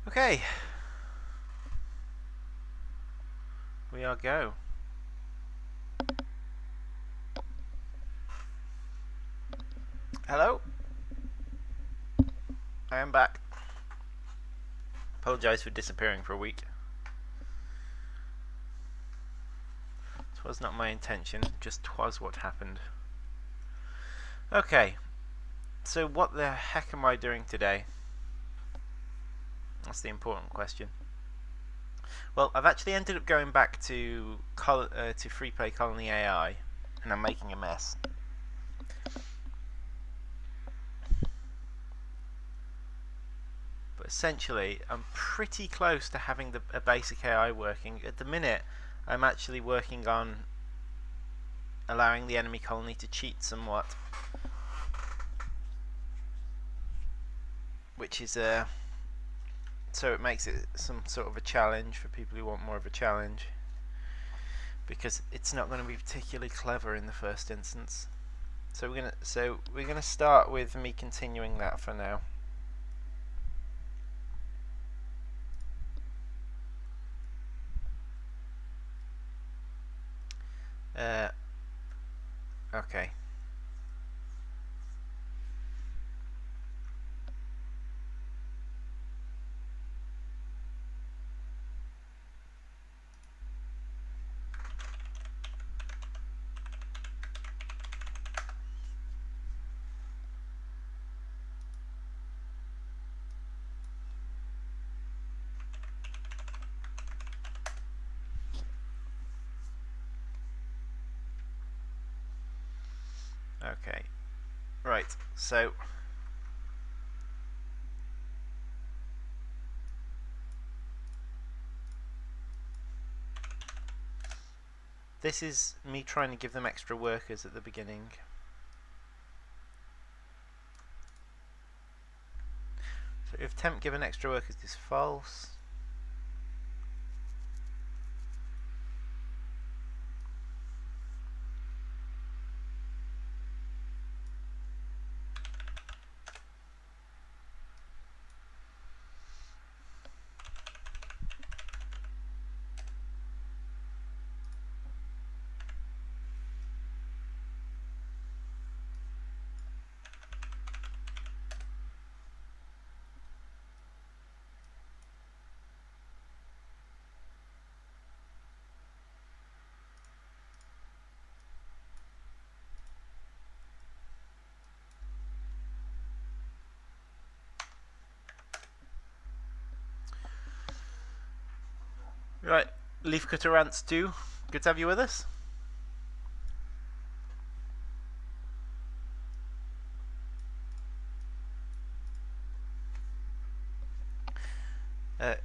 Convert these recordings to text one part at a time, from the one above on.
Okay, we are go. Hello, I am back. Apologise for disappearing for a week. This was not my intention, just 'twas what happened. Okay, so what the heck am I doing today? That's the important question. Well, I've actually ended up going back to freeplay Colony AI, and I'm making a mess. But essentially, I'm pretty close to having a basic AI working. At the minute, I'm actually working on allowing the enemy colony to cheat somewhat, which is so it makes it some sort of a challenge for people who want more of a challenge, because it's not going to be particularly clever in the first instance. So we're gonna start with me continuing that for now. Okay. Okay. Right. So this is me trying to give them extra workers at the beginning. So if temp given extra workers is false, right? Leafcutter Ants 2, good to have you with us. This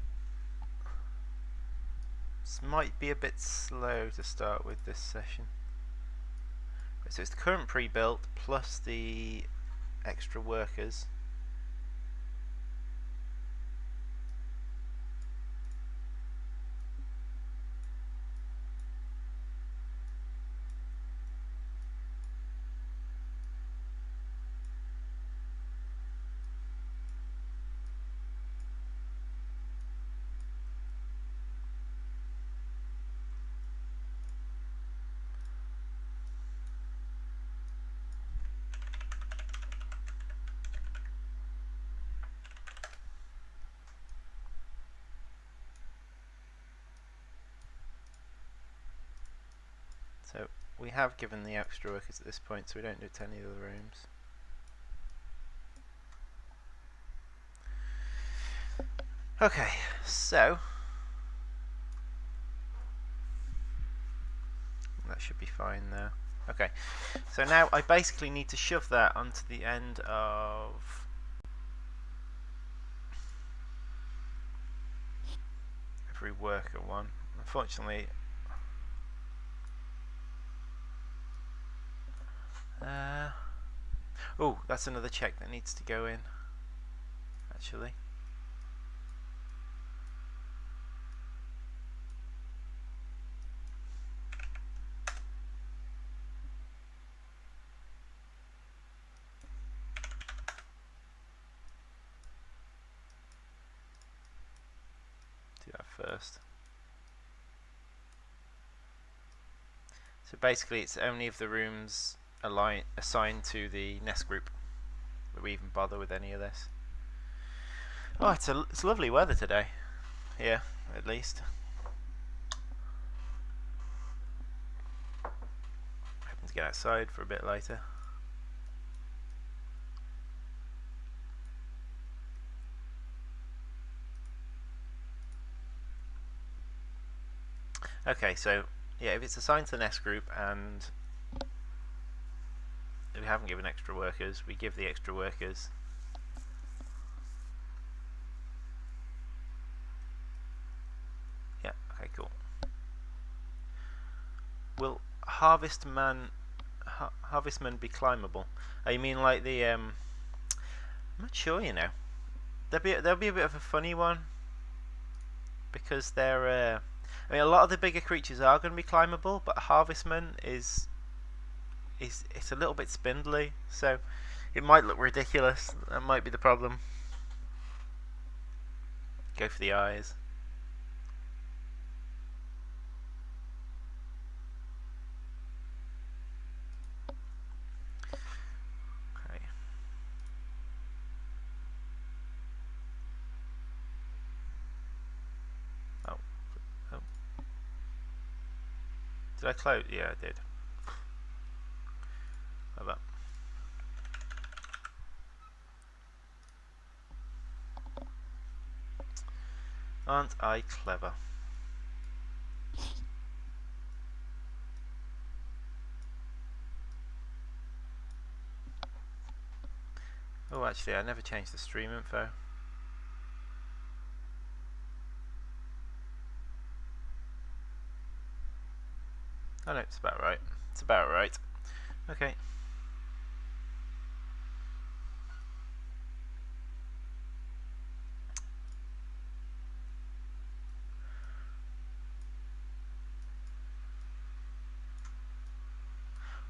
might be a bit slow to start with this session. So it's the current pre-built plus the extra workers. So we have given the extra workers at this point, so we don't do it to any of the rooms. Okay, so that should be fine now. Okay, so now I basically need to shove that onto the end of every worker one. Unfortunately, oh, that's another check that needs to go in, actually. first. So basically it's only if the rooms assigned to the nest group that we even bother with any of this. Oh, it's lovely weather today. Here, at least. Hoping to get outside for a bit later. Okay, so yeah, if it's assigned to the nest group and we haven't given extra workers, we give the extra workers. Yeah, okay, cool. Will Harvestman be climbable? Oh, you mean like the I'm not sure, you know. There'll be a bit of a funny one because they're I mean a lot of the bigger creatures are going to be climbable, but Harvestman is it's a little bit spindly, so it might look ridiculous. That might be the problem. Go for the eyes. Okay. Oh. Oh. Did I close? Yeah, I did. How about? Aren't I clever? Oh, actually, I never changed the stream info. Oh no, it's about right. It's about right. Okay.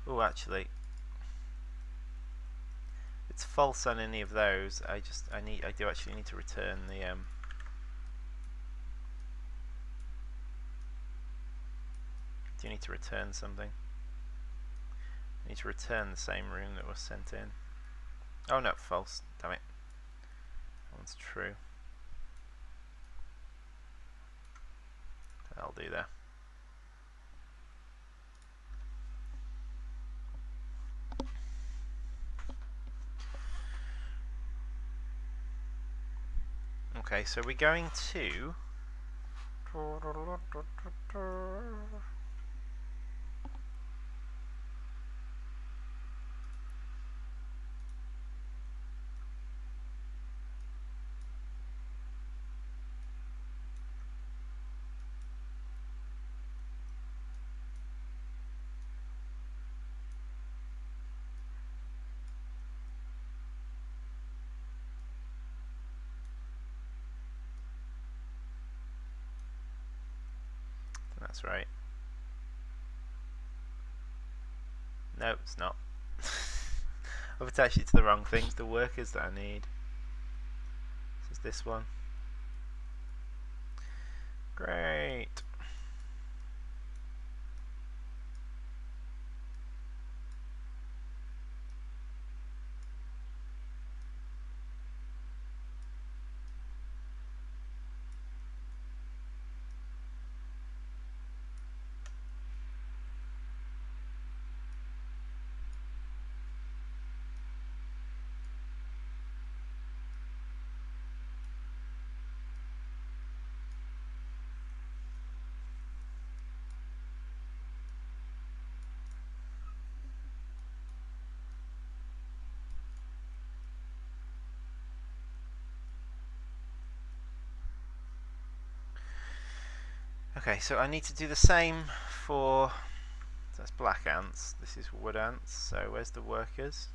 Oh, actually, it's false on any of those. I do actually need to return the do you need to return something? I need to return the same room that was sent in. Oh no, false. Damn it. That one's true. That'll do there. Okay, so we're going to that's right. No, it's not. I've attached it to the wrong things. The workers that I need. This is this one. Great. Okay, so I need to do the same for, so that's black ants, this is wood ants, so where's the workers?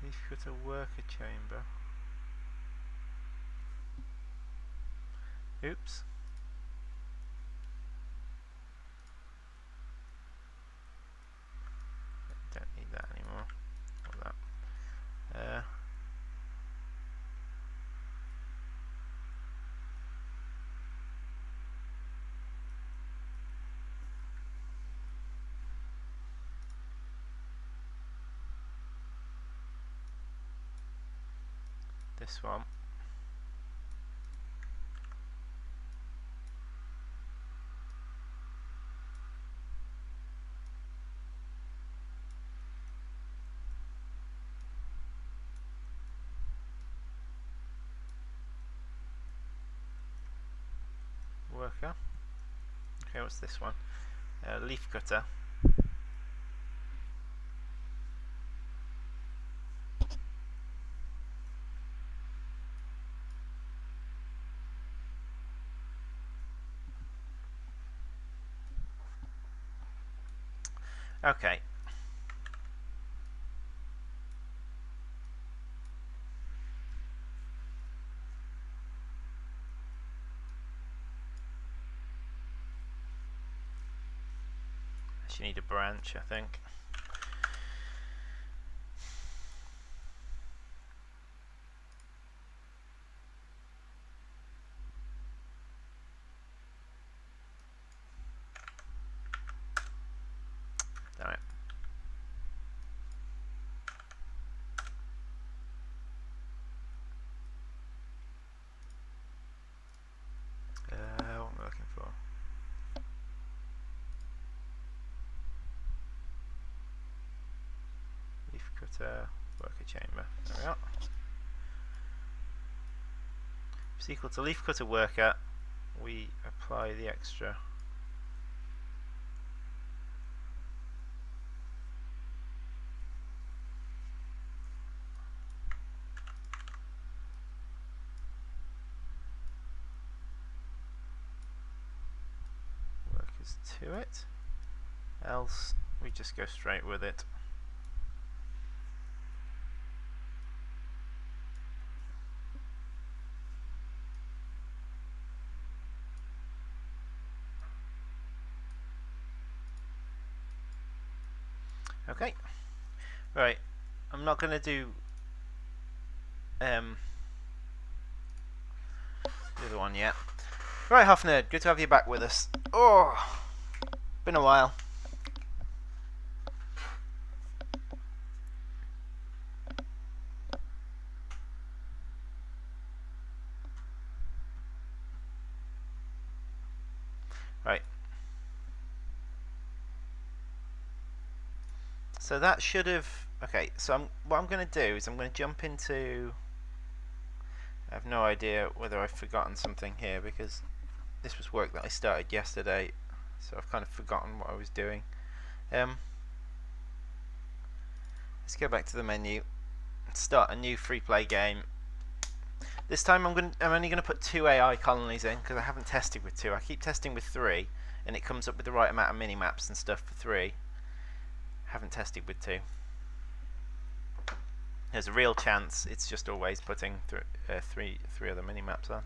We've got a worker chamber. Oops. this one. Worker. Okay, what's this one? Leaf cutter. Okay. Actually need a branch, I think. Damn it. What am I looking for? Leaf cutter, worker chamber. There we are. If it's equal to leaf cutter worker, we apply the extra. Workers to it. Else, we just go straight with it. Okay. Right. I'm not going to do the other one yet. Right, Half Nerd, good to have you back with us. Oh, been a while. Right. So that should have... Okay, so what I'm going to do is I'm going to jump into... I have no idea whether I've forgotten something here because this was work that I started yesterday, so I've kind of forgotten what I was doing. Let's go back to the menu and start a new free play game. This time I'm only going to put 2 AI colonies in because I haven't tested with 2. I keep testing with 3 and it comes up with the right amount of mini-maps and stuff for 3. Haven't tested with 2. There's a real chance it's just always putting three other mini-maps on.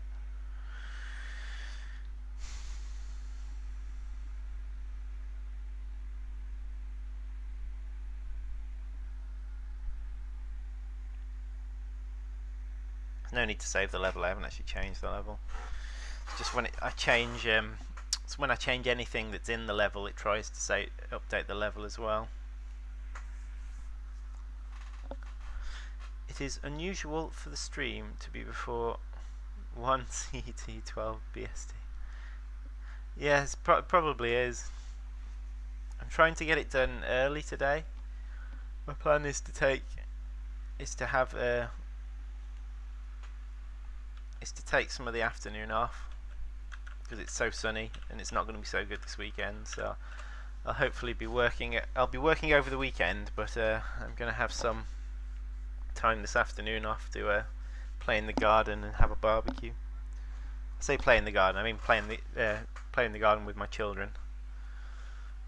There's no need to save the level. I haven't actually changed the level. It's just when I change, so when I change anything that's in the level, it tries to update the level as well. It is unusual for the stream to be before 1 CET 12 BST. Yes, probably is. I'm trying to get it done early today. My plan is to take some of the afternoon off because it's so sunny and it's not going to be so good this weekend. So I'll hopefully be working. I'll be working over the weekend, but I'm going to have some time this afternoon off to play in the garden and have a barbecue. I say play in the garden. I mean play in the garden with my children.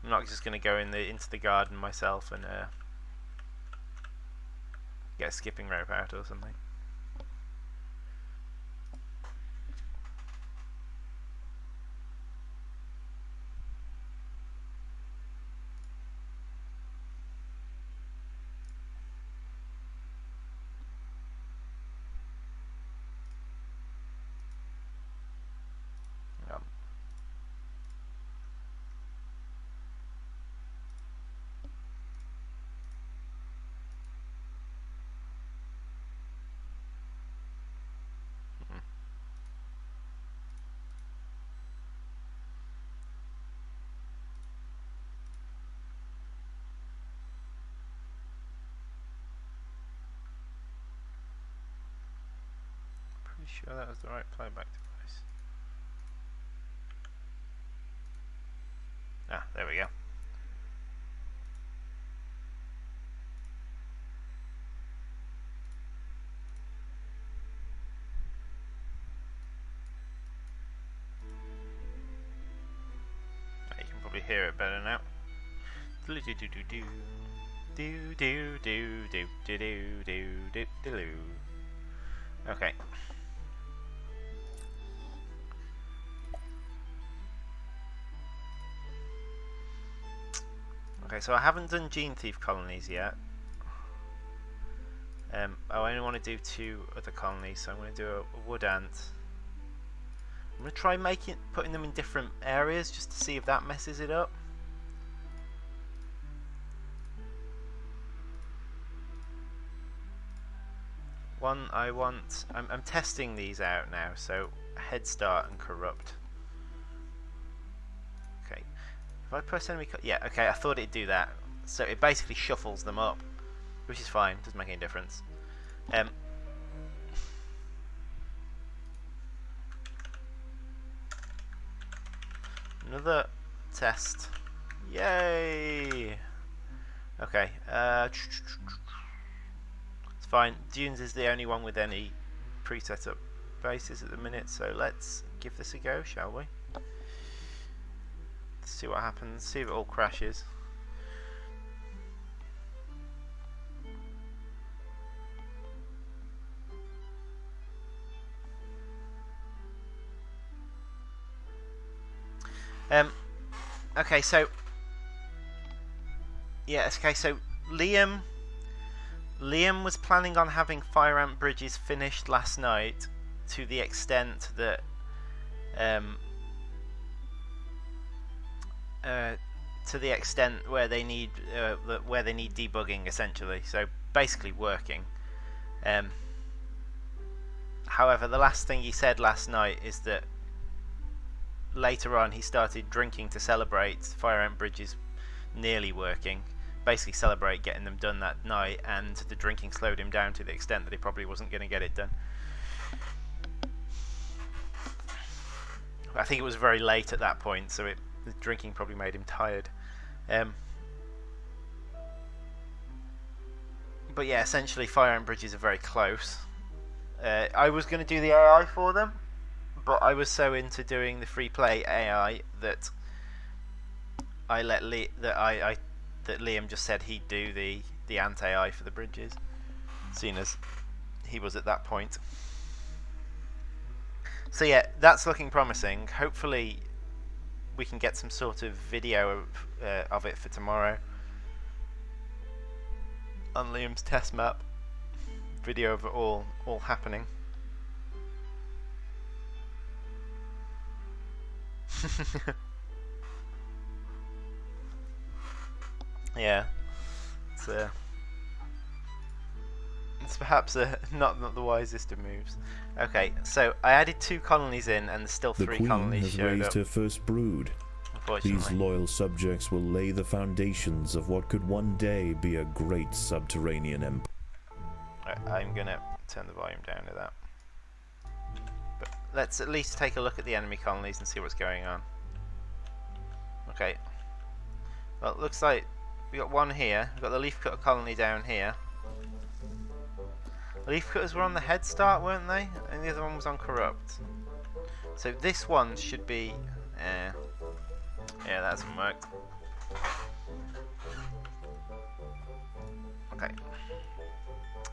I'm not just going to go into the garden myself and get a skipping rope out or something. sure that was the right playback device? Ah, there we go. You can probably hear it better now. Do do do do do do do do do do do do do. Okay. Okay, so I haven't done Gene Thief colonies yet. I only want to do 2 other colonies, so I'm going to do a wood ant. I'm going to try putting them in different areas just to see if that messes it up. I'm testing these out now, so Head Start and Corrupt. Okay, if I press enemy, yeah, okay, I thought it'd do that. So it basically shuffles them up, which is fine, doesn't make any difference. Another test. Yay! Okay, it's fine. Dunes is the only one with any pre-set up bases at the minute, so let's give this a go, shall we? Let's see what happens, see if it all crashes. Okay, so Liam was planning on having Fire Ant Bridges finished last night, to the extent that where they need debugging, essentially. So basically working. However, the last thing he said last night is that later on he started drinking to celebrate Fire Ant Bridges nearly working. Basically celebrate getting them done that night, and the drinking slowed him down to the extent that he probably wasn't going to get it done. I think it was very late at that point, so the drinking probably made him tired. But yeah, essentially Fire Ant Bridges are very close. I was going to do the AI for them, but I was so into doing the free play AI that I let that Liam just said he'd do the ant AI for the bridges, seeing as he was at that point. So yeah, that's looking promising. Hopefully we can get some sort of video of it for tomorrow on Liam's test map. Video of it all happening. Yeah, it's perhaps not the wisest of moves. Okay, so I added 2 colonies in, and there's still 3 colonies showed up. The Queen has raised her first brood. These loyal subjects will lay the foundations of what could one day be a great subterranean empire. I'm gonna turn the volume down to that. But let's at least take a look at the enemy colonies and see what's going on. Okay. Well, it looks like we got one here. We've got the Leafcutter colony down here. The Leafcutters were on the Head Start, weren't they? And the other one was on Corrupt. So this one should be... yeah, that hasn't worked. Okay.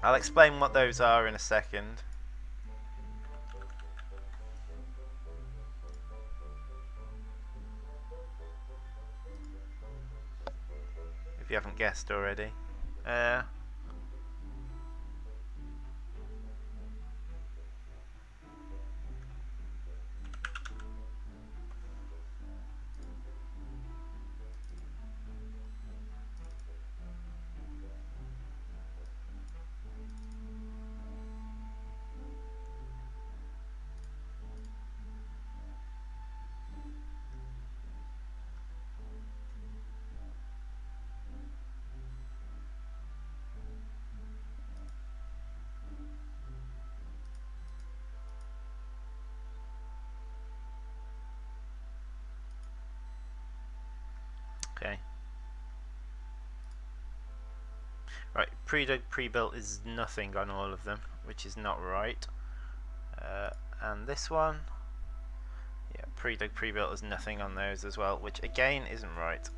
I'll explain what those are in a second. If you haven't guessed already. Right, pre-dug, pre-built is nothing on all of them, which is not right. And this one, yeah, pre-dug, pre-built is nothing on those as well, which again isn't right.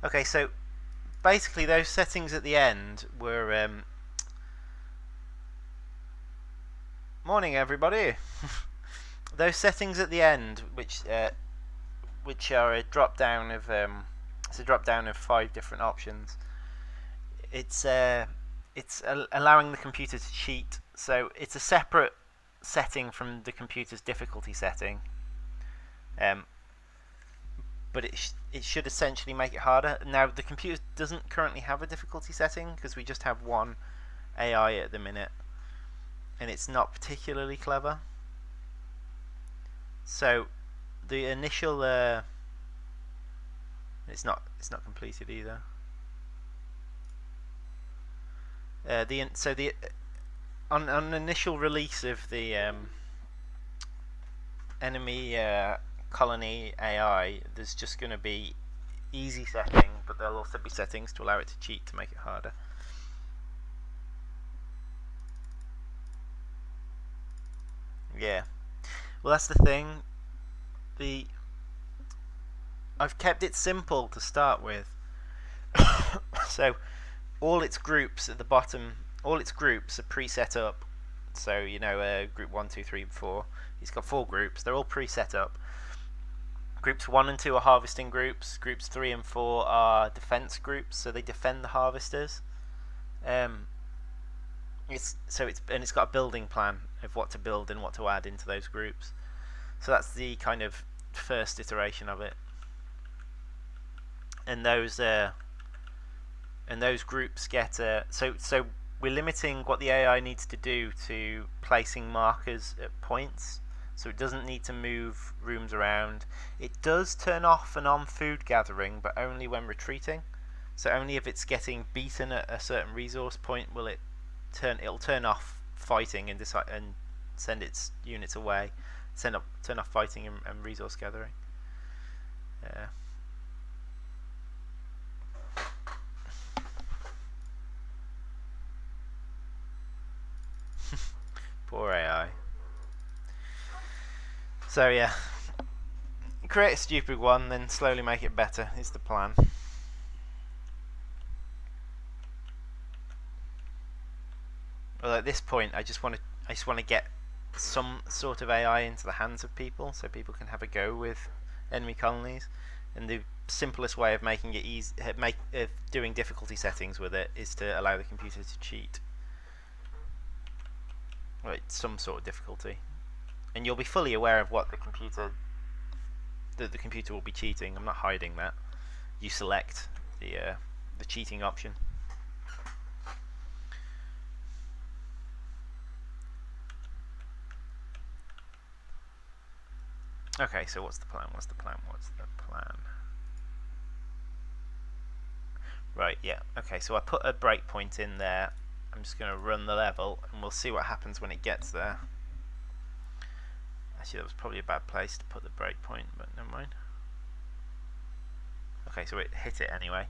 Okay, so basically those settings at the end were morning everybody. Those settings at the end, which are a drop down of it's a drop down of 5 different options. It's allowing the computer to cheat, so it's a separate setting from the computer's difficulty setting. But it should essentially make it harder. Now the computer doesn't currently have a difficulty setting because we just have one AI at the minute, and it's not particularly clever. So the initial it's not completed either. On initial release of the enemy colony AI, there's just going to be easy setting, but there'll also be settings to allow it to cheat to make it harder. Yeah, well that's the thing. I've kept it simple to start with. So all its groups at the bottom, all its groups are pre-set up. So you know, group 1, 2, 3, 4. It's got 4 groups. They're all pre-set up. Groups 1 and 2 are harvesting groups. Groups 3 and 4 are defense groups, so they defend the harvesters. It's got a building plan of what to build and what to add into those groups. So that's the kind of first iteration of it. And those groups get so we're limiting what the AI needs to do to placing markers at points. So it doesn't need to move rooms around. It does turn off and on food gathering, but only when retreating. So only if it's getting beaten at a certain resource point will it'll turn off fighting and send its units away. Turn off fighting and resource gathering. Poor AI. So yeah, create a stupid one, then slowly make it better is the plan. Well, at this point, I just want to get some sort of AI into the hands of people, so people can have a go with enemy colonies. And the simplest way of making it easy, doing difficulty settings with it, is to allow the computer to cheat. Well, it's some sort of difficulty, and you'll be fully aware of what the computer will be cheating. I'm not hiding that. You select the cheating option. Okay, so what's the plan? Right, yeah. Okay, so I put a breakpoint in there. I'm just going to run the level, and we'll see what happens when it gets there. Actually, that was probably a bad place to put the breakpoint, but never mind. Okay, so it hit it anyway.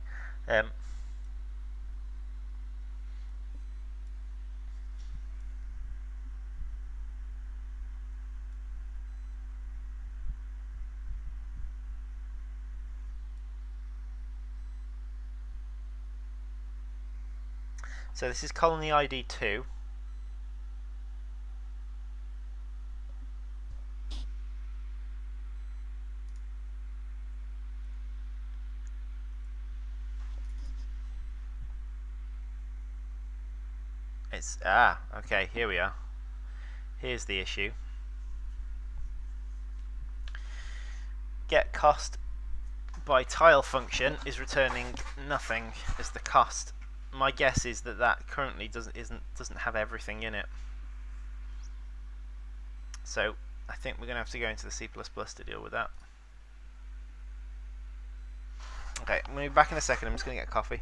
So this is colony ID 2. Okay, here we are. Here's the issue. Get cost by tile function is returning nothing as the cost. My guess is that currently doesn't have everything in it. So I think we're going to have to go into the C++ to deal with that. Okay, I'm going to be back in a second. I'm just going to get coffee.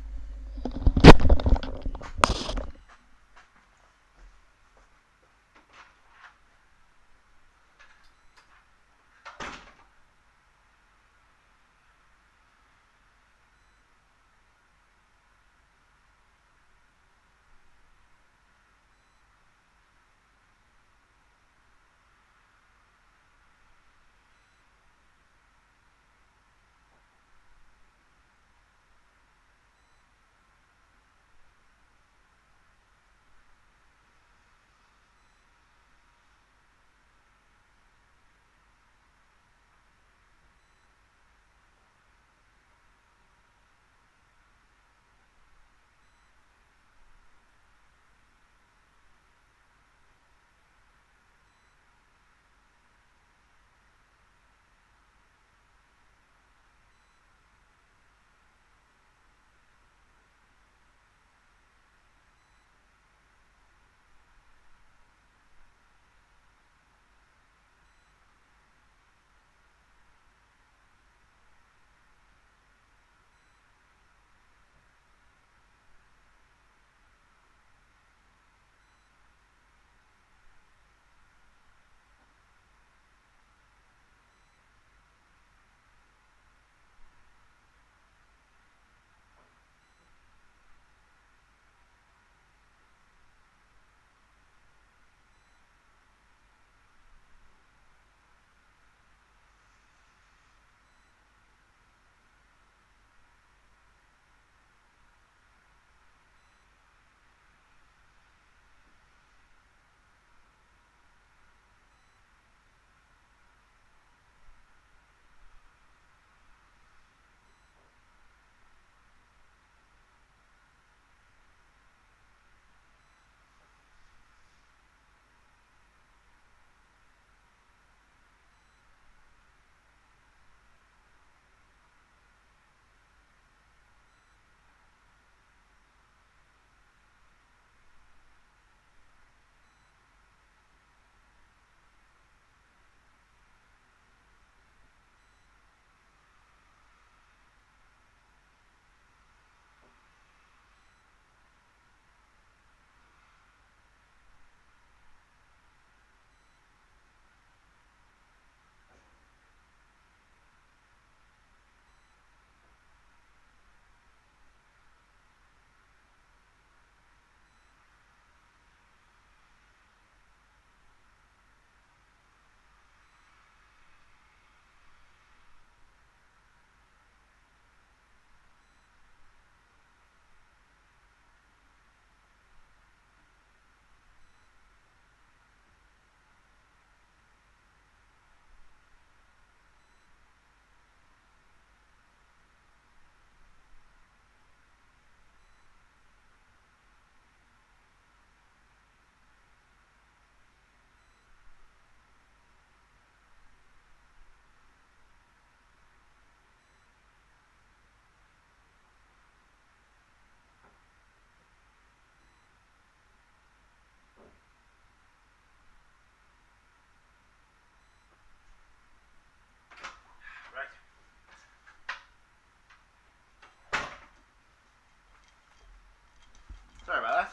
Sorry about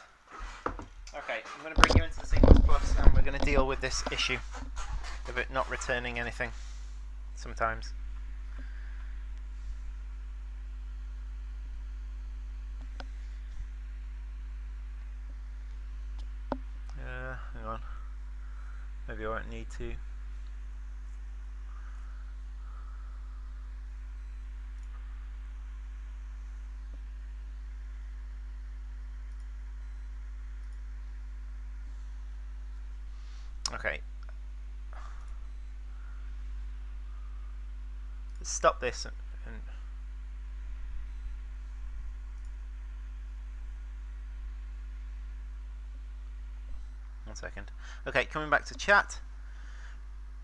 that. Okay, I'm going to bring you into the C++ and we're going to deal with this issue of it not returning anything sometimes. Hang on. Maybe I won't need to. Okay. Let's stop this and 1 second. Okay, coming back to chat.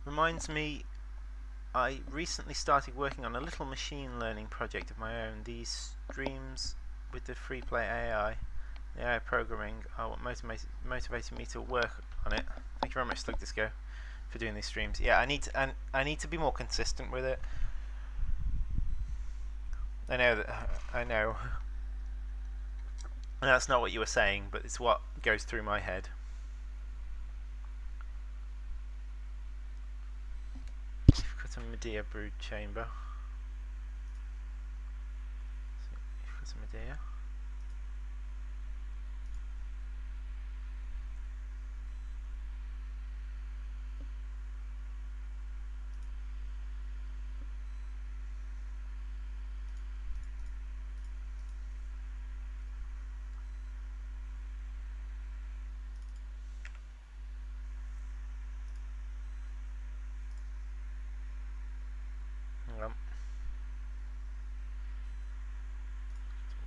Reminds me, I recently started working on a little machine learning project of my own. These streams with the freeplay AI, the AI programming, are what motivated me to work on it. Thank you very much, Slug Disco. for doing these streams. Yeah, I need to be more consistent with it. I know that I know. And that's not what you were saying, but it's what goes through my head. You've got a Medea brood chamber. So you've got a Medea.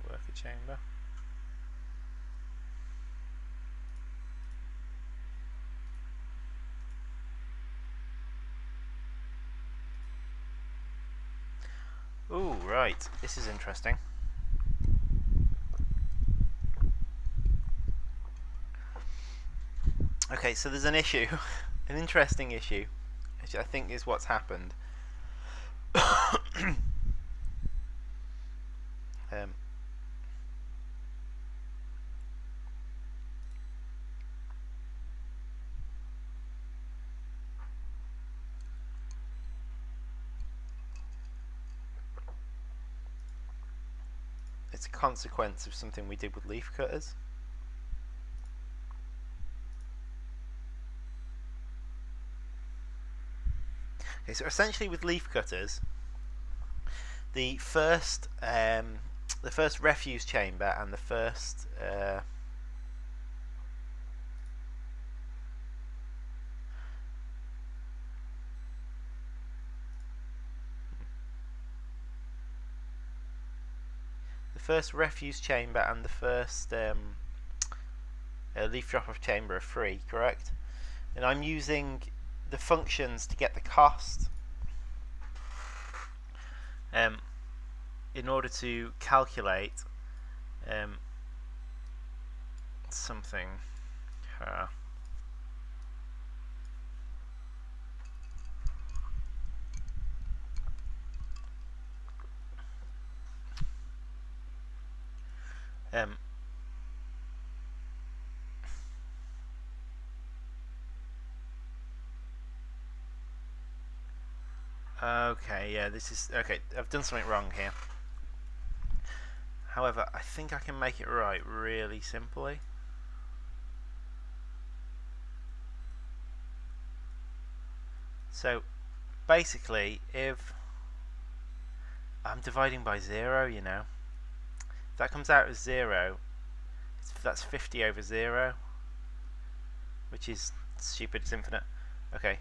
Worker chamber. Ooh, right. This is interesting. Okay, so there's an issue, an interesting issue, which I think is what's happened. It's a consequence of something we did with leaf cutters. Okay, so essentially with leaf cutters, the first refuse chamber and the first refuse chamber and the first leaf drop-off chamber are free, correct? And I'm using the functions to get the cost in order to calculate something. Okay, yeah, this is okay. I've done something wrong here. However, I think I can make it right really simply. So, basically, if I'm dividing by 0, you know, if that comes out as 0, that's 50 over 0, which is stupid, it's infinite. Okay.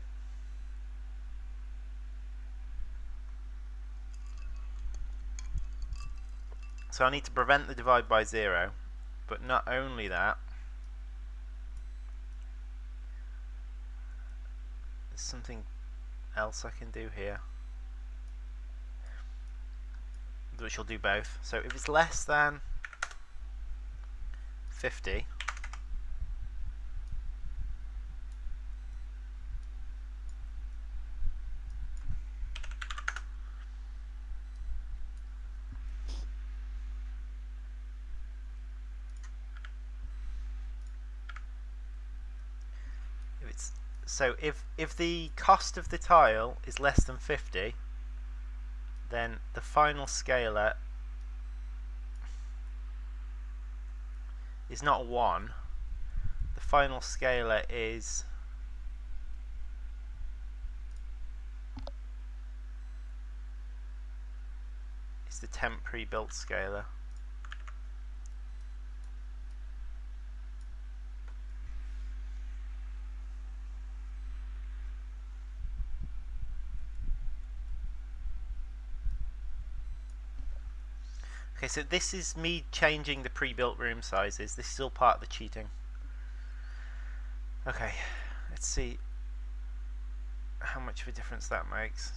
So I need to prevent the divide by 0, but not only that, there's something else I can do here, which will do both. So if it's less than 50, if the cost of the tile is less than 50, then the final scalar is not 1. The final scalar is the temp pre-built scalar. Okay, so this is me changing the pre-built room sizes. This is all part of the cheating. Okay, let's see how much of a difference that makes.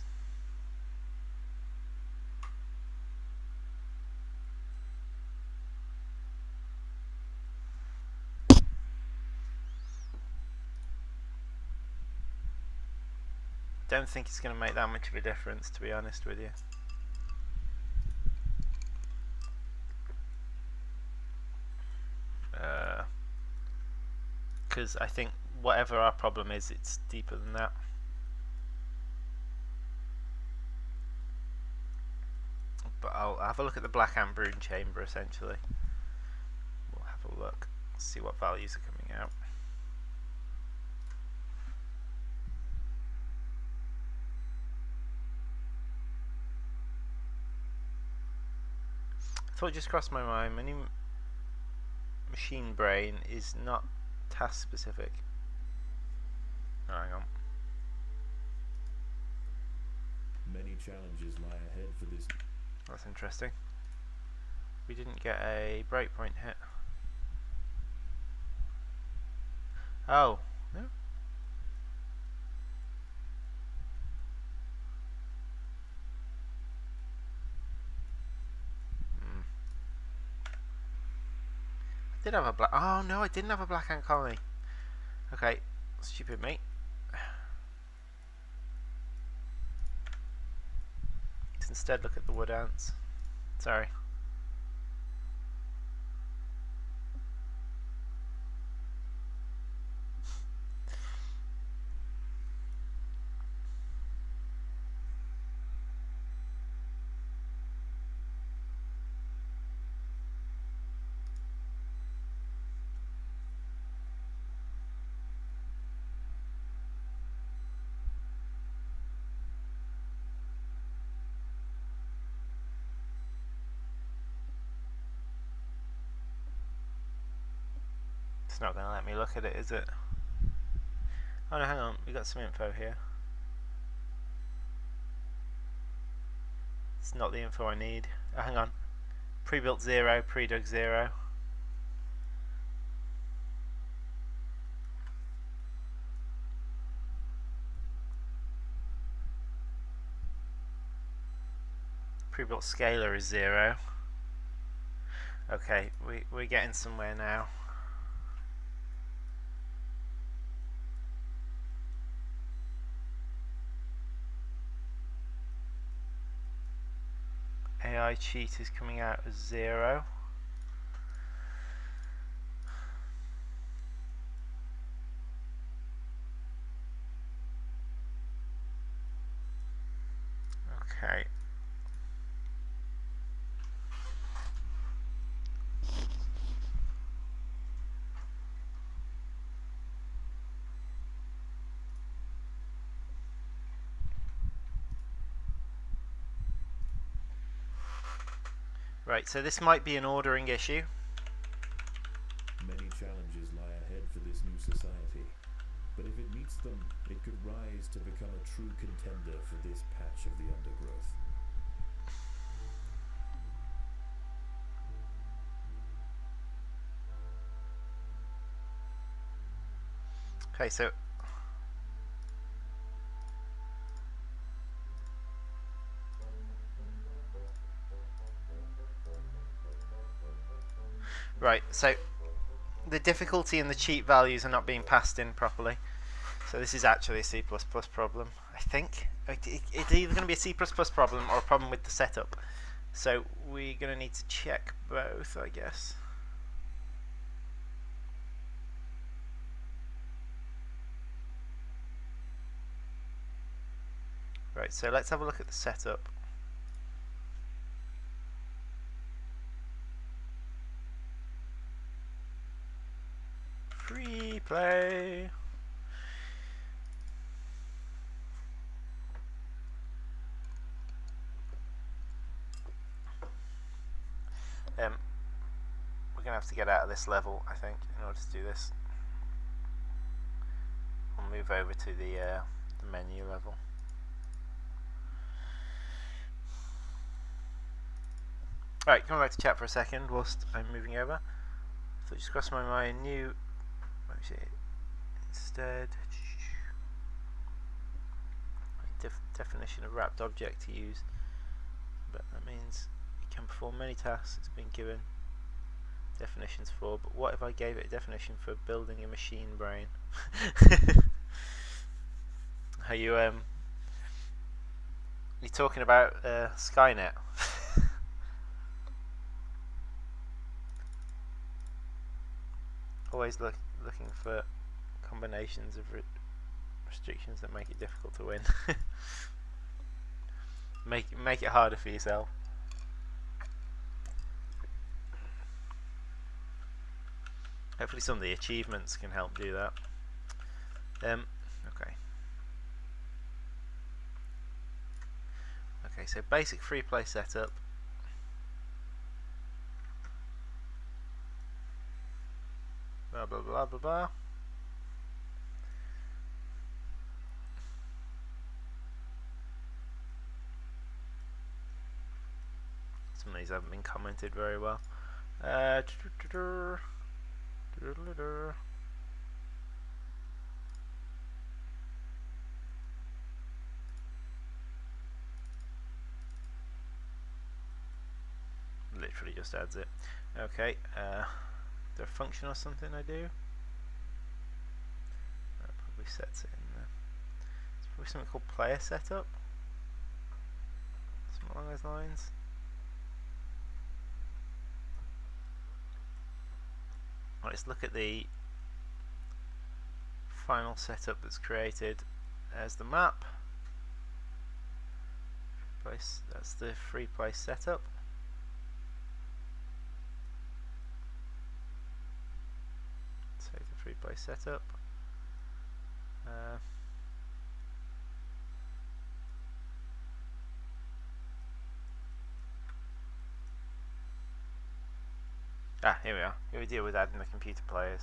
don't think it's going to make that much of a difference, to be honest with you. Because I think whatever our problem is, it's deeper than that. But I'll have a look at the black amber rune chamber, essentially. We'll have a look, see what values are coming out. I thought it just crossed my mind, my new machine brain is not task specific. Oh, hang on. Many challenges lie ahead for this. That's interesting. We didn't get a breakpoint hit. Oh, no. I did have a black. Oh no, I didn't have a black ant colony. Okay, stupid me. Let's instead look at the wood ants. Sorry. It's not going to let me look at it, is it? Oh no, hang on, we got some info here. It's not the info I need. Oh, hang on. Pre-built 0, pre-dug 0. Pre-built scalar is 0. Okay, we're getting somewhere now. AI cheat is coming out as 0. Okay. Right, so this might be an ordering issue. Many challenges lie ahead for this new society, but if it meets them, it could rise to become a true contender for this patch of the Undergrowth. Okay, so right, so the difficulty and the cheat values are not being passed in properly. So this is actually a C++ problem, I think. It's either going to be a C++ problem or a problem with the setup. So we're going to need to check both, I guess. Right, so let's have a look at the setup. Free play. We're going to have to get out of this level, I think, in order to do this. We'll move over to the menu level. Alright, coming back to chat for a second whilst I'm moving over. So just crossed my mind, new instead definition of wrapped object to use, but that means it can perform many tasks it's been given definitions for. But what if I gave it a definition for building a machine brain? Are you You're talking about Skynet. Always looking for combinations of restrictions that make it difficult to win. make it harder for yourself. Hopefully some of the achievements can help do that. Okay. Okay, so basic free play setup. Blah blah blah blah blah. Some of these haven't been commented very well. Literally just adds it. Okay, is there a function or something I do? That probably sets it in there. It's probably something called player setup. Something along those lines. Right, let's look at the final setup that's created. There's the map. That's the free play setup. Save the free play setup. Here we are. Here we deal with adding the computer players.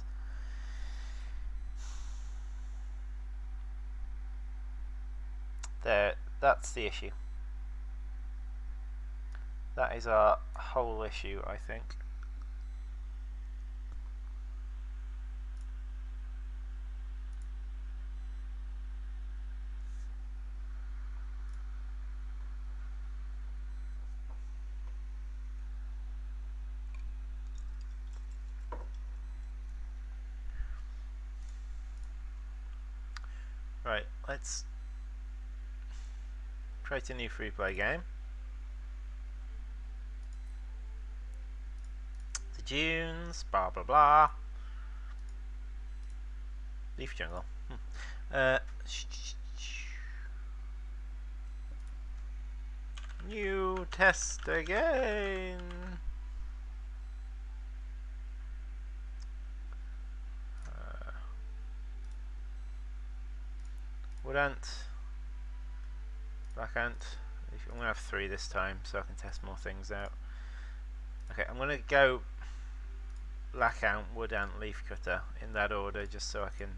There, that's the issue. That is our whole issue, I think. Right, let's create a new free play game. The Dunes, blah blah blah. Leaf Jungle. New test again. Wood ant, black ant. I'm going to have 3 this time so I can test more things out. Okay, I'm going to go black ant, wood ant, leaf cutter in that order just so I can.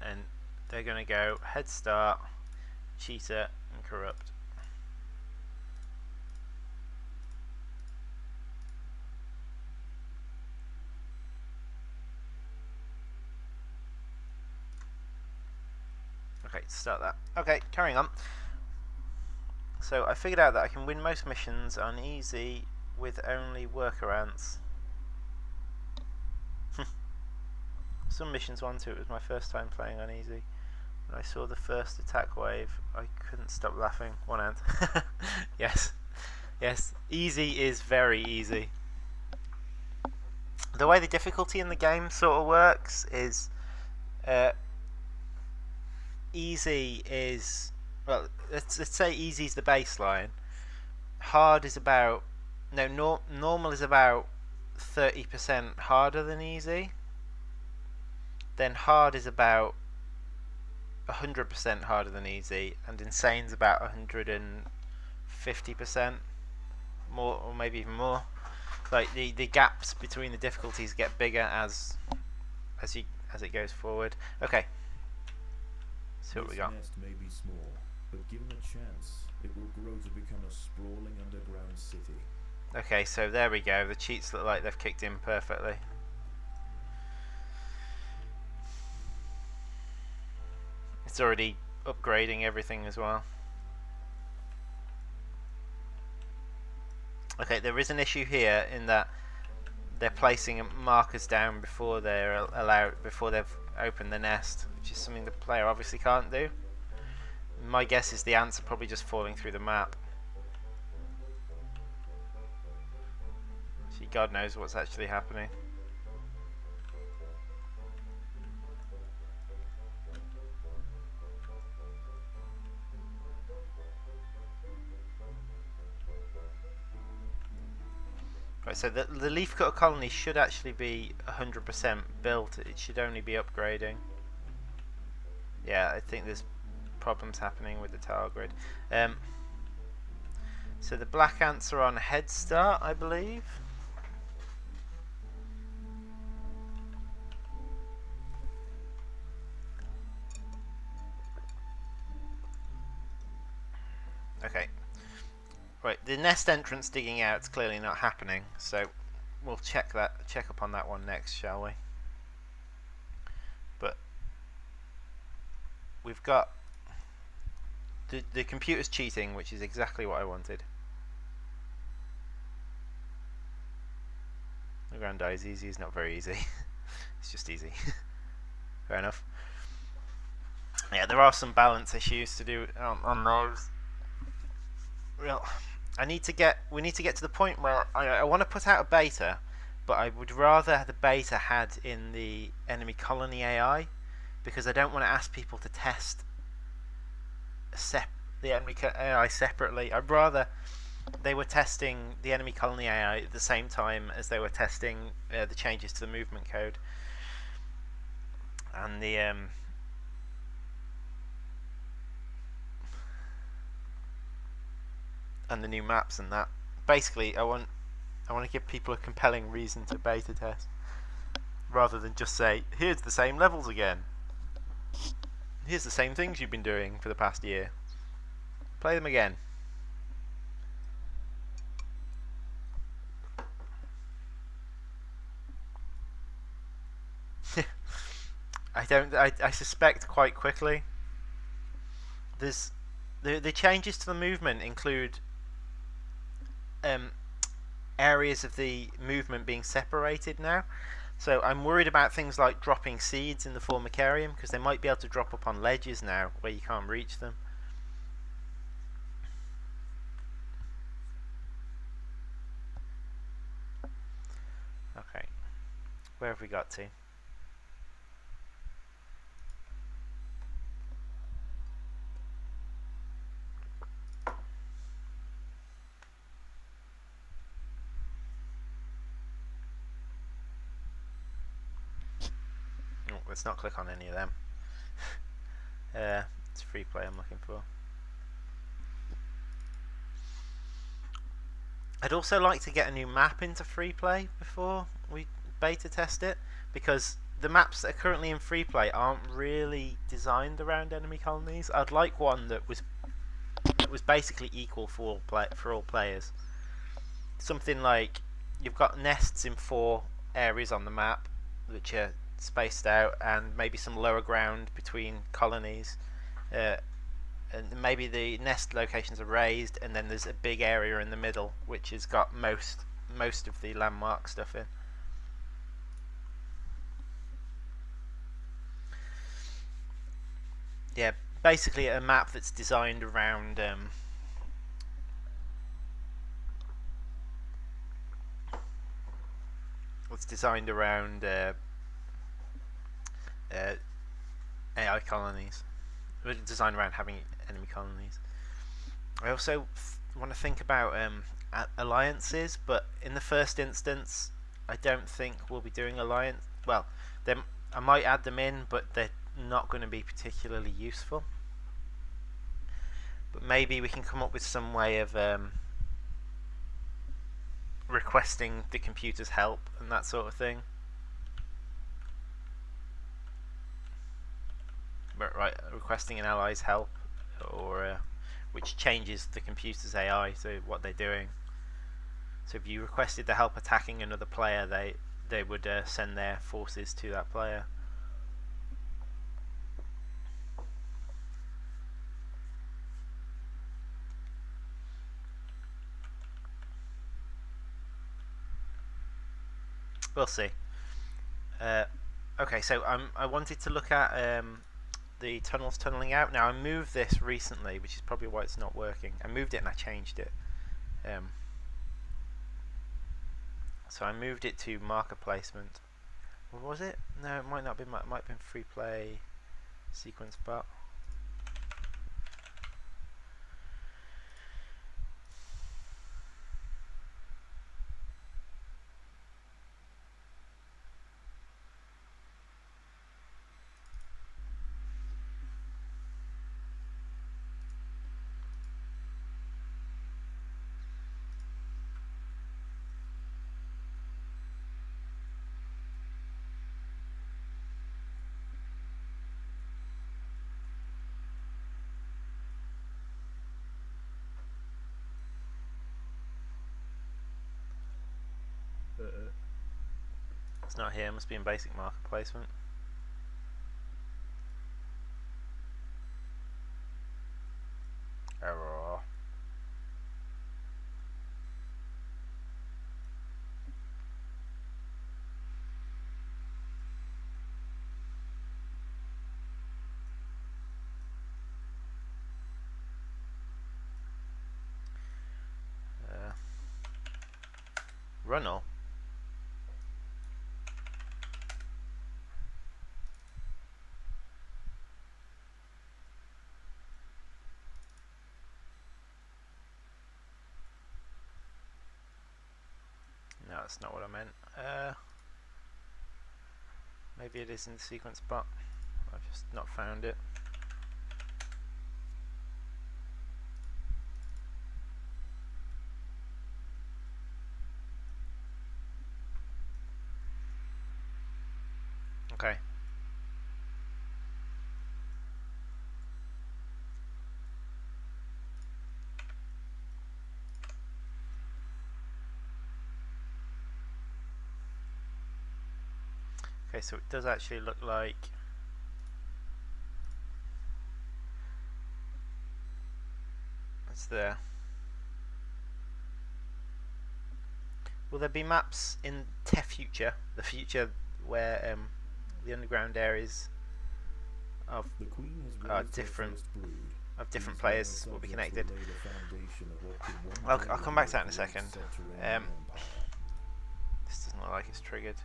And they're going to go head start, cheetah, and corrupt. Okay, start that. Okay, carrying on. So I figured out that I can win most missions on easy with only worker ants. Some missions on to it was my first time playing on easy. When I saw the first attack wave, I couldn't stop laughing. One ant. Yes. Yes, easy is very easy. The way the difficulty in the game sort of works is easy is, well, let's say easy is the baseline. Hard is about, normal is about 30% harder than easy. Then hard is about 100% harder than easy, and insane's about 150% more, or maybe even more. Like the gaps between the difficulties get bigger as it goes forward. Okay. See what we got. This nest may be small, but given a chance, it will grow to become a sprawling underground city. Okay, so there we go. The cheats look like they've kicked in perfectly. It's already upgrading everything as well. Okay, there is an issue here in that they're placing markers down before they've opened the nest, which is something the player obviously can't do. My guess is the ants are probably just falling through the map. See, God knows what's actually happening. Right, so the leafcutter colony should actually be 100% built. It should only be upgrading. Yeah, I think there's problems happening with the tile grid. So the black ants are on a head start, I believe. Okay. Right, the nest entrance digging out is clearly not happening, so we'll check up on that one next, shall we? But we've got the computer's cheating, which is exactly what I wanted. Aggrandise easy is not very easy. It's just easy. Fair enough. Yeah, there are some balance issues to do on those. Well, we need to get to the point where I want to put out a beta, but I would rather the beta had in the enemy colony AI, because I don't want to ask people to test the enemy AI separately. I'd rather they were testing the enemy colony AI at the same time as they were testing the changes to the movement code and the new maps and that. Basically, I want to give people a compelling reason to beta test, rather than just say, here's the same levels again. Here's the same things you've been doing for the past year. Play them again. I suspect quite quickly. There's the changes to the movement include areas of the movement being separated now. So I'm worried about things like dropping seeds in the Formicarium, because they might be able to drop up on ledges now where you can't reach them. Okay, where have we got to? Oh, let's not click on any of them. It's free play I'm looking for. I'd also like to get a new map into free play before we beta test it, because the maps that are currently in free play aren't really designed around enemy colonies. I'd like one that was basically equal for all players. Something like you've got nests in 4 areas on the map, which are spaced out, and maybe some lower ground between colonies. And maybe the nest locations are raised, and then there's a big area in the middle which has got most of the landmark stuff in. Yeah, basically a map that's designed around AI colonies. Designed around having enemy colonies. I also want to think about alliances, but in the first instance, I don't think we'll be doing alliance. Well, I might add them in, but they're not going to be particularly useful. But maybe we can come up with some way of requesting the computer's help and that sort of thing. But right, requesting an ally's help, or which changes the computer's AI, so what they're doing. So if you requested the help attacking another player, they would send their forces to that player. We'll see. Okay, so I wanted to look at the tunnel's tunneling out. Now I moved this recently, which is probably why it's not working. I moved it and I changed it. So I moved it to marker placement. What was it? No, it might not be. It might have been free play sequence bar. It's not here. It must be in basic marker placement. Error. Runnel. No, that's not what I meant. Maybe it is in the sequence, but I've just not found it. Okay. Okay, so it does actually look like it's there. Will there be maps in future, the future where the underground areas of different players will be connected? I'll come back to that in a second. This doesn't look like it's triggered.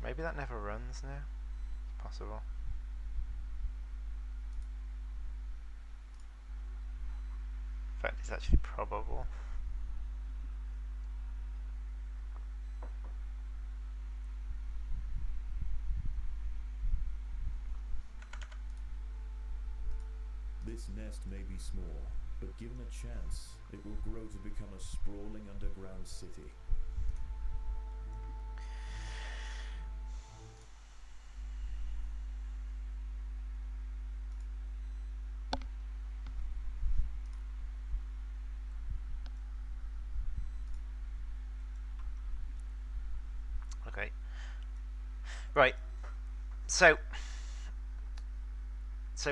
Maybe that never runs now. It's possible. In fact, it's actually probable. This nest may be small, but given a chance, it will grow to become a sprawling underground city. Okay. Right. So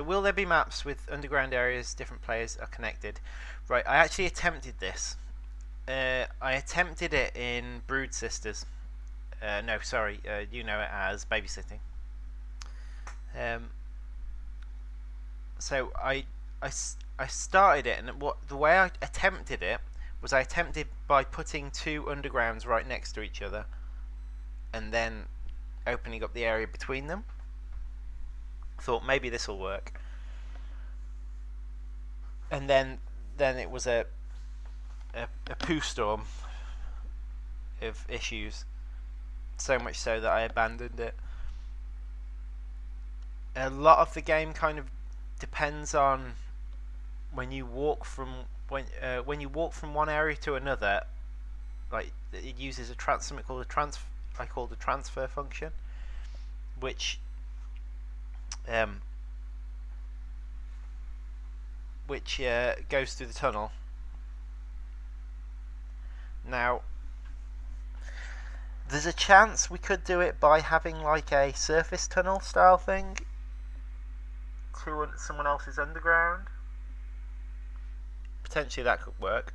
will there be maps with underground areas different players are connected? Right, I actually attempted this. I attempted it in Brood Sisters. No, sorry, you know it as Babysitting. So I started it, and the way I attempted it was I attempted by putting two undergrounds right next to each other, and then opening up the area between them. Thought maybe this will work, and then it was a poo storm of issues, so much so that I abandoned it. A lot of the game kind of depends on when you walk from one area to another. Like, it uses something called the transfer function, which goes through the tunnel. Now, there's a chance we could do it by having like a surface tunnel style thing, into someone else's underground. Potentially that could work.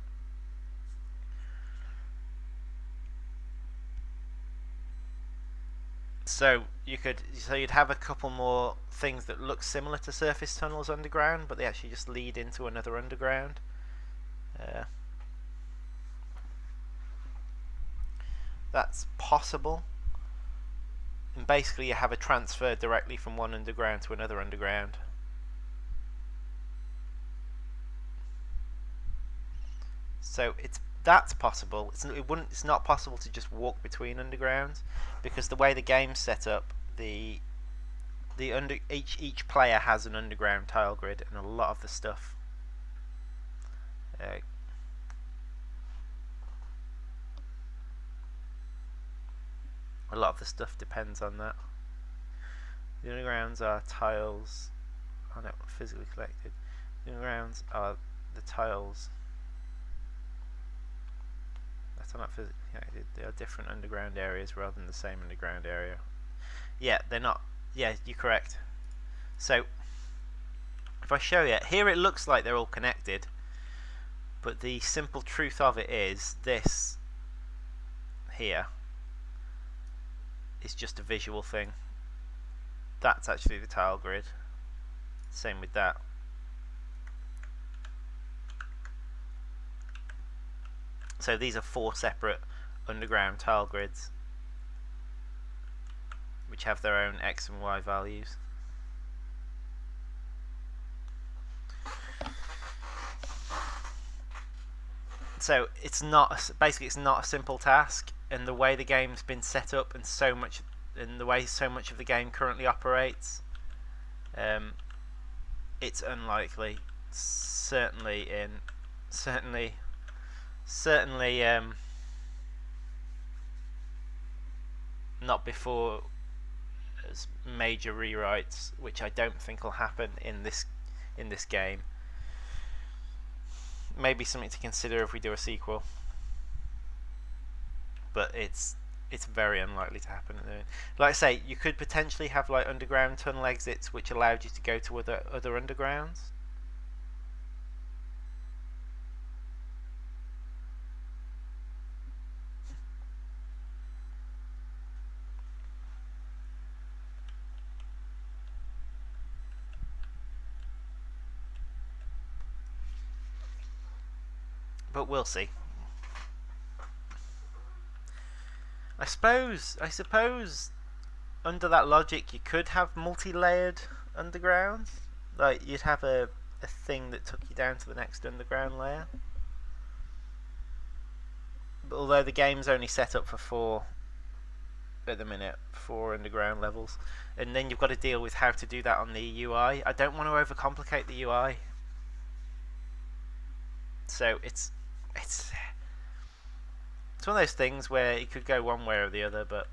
So you'd have a couple more things that look similar to surface tunnels underground, but they actually just lead into another underground. That's possible. And basically you have a transfer directly from one underground to another underground. So that's possible. It's not possible to just walk between undergrounds, because the way the game's set up, each player has an underground tile grid, and a lot of the stuff depends on that. The undergrounds are tiles are not physically collected. The undergrounds are the tiles that are not physically collected. They are different underground areas rather than the same underground area. Yeah, they're not. Yeah, you're correct. So if I show you here, it looks like they're all connected, but the simple truth of it is this here is just a visual thing. That's actually the tile grid. Same with that. So these are 4 separate underground tile grids, which have their own X and Y values. So it's not a simple task, and the way the game's been set up, and the way so much of the game currently operates, it's unlikely. Certainly not before major rewrites, which I don't think will happen in this game. Maybe something to consider if we do a sequel, but it's very unlikely to happen. Like I say, you could potentially have like underground tunnel exits which allowed you to go to other undergrounds. But we'll see. I suppose under that logic you could have multi-layered undergrounds. Like you'd have a thing that took you down to the next underground layer. But although the game's only set up for 4 at the minute, 4 underground levels, and then you've got to deal with how to do that on the UI. I don't want to overcomplicate the UI. So it's one of those things where it could go one way or the other, but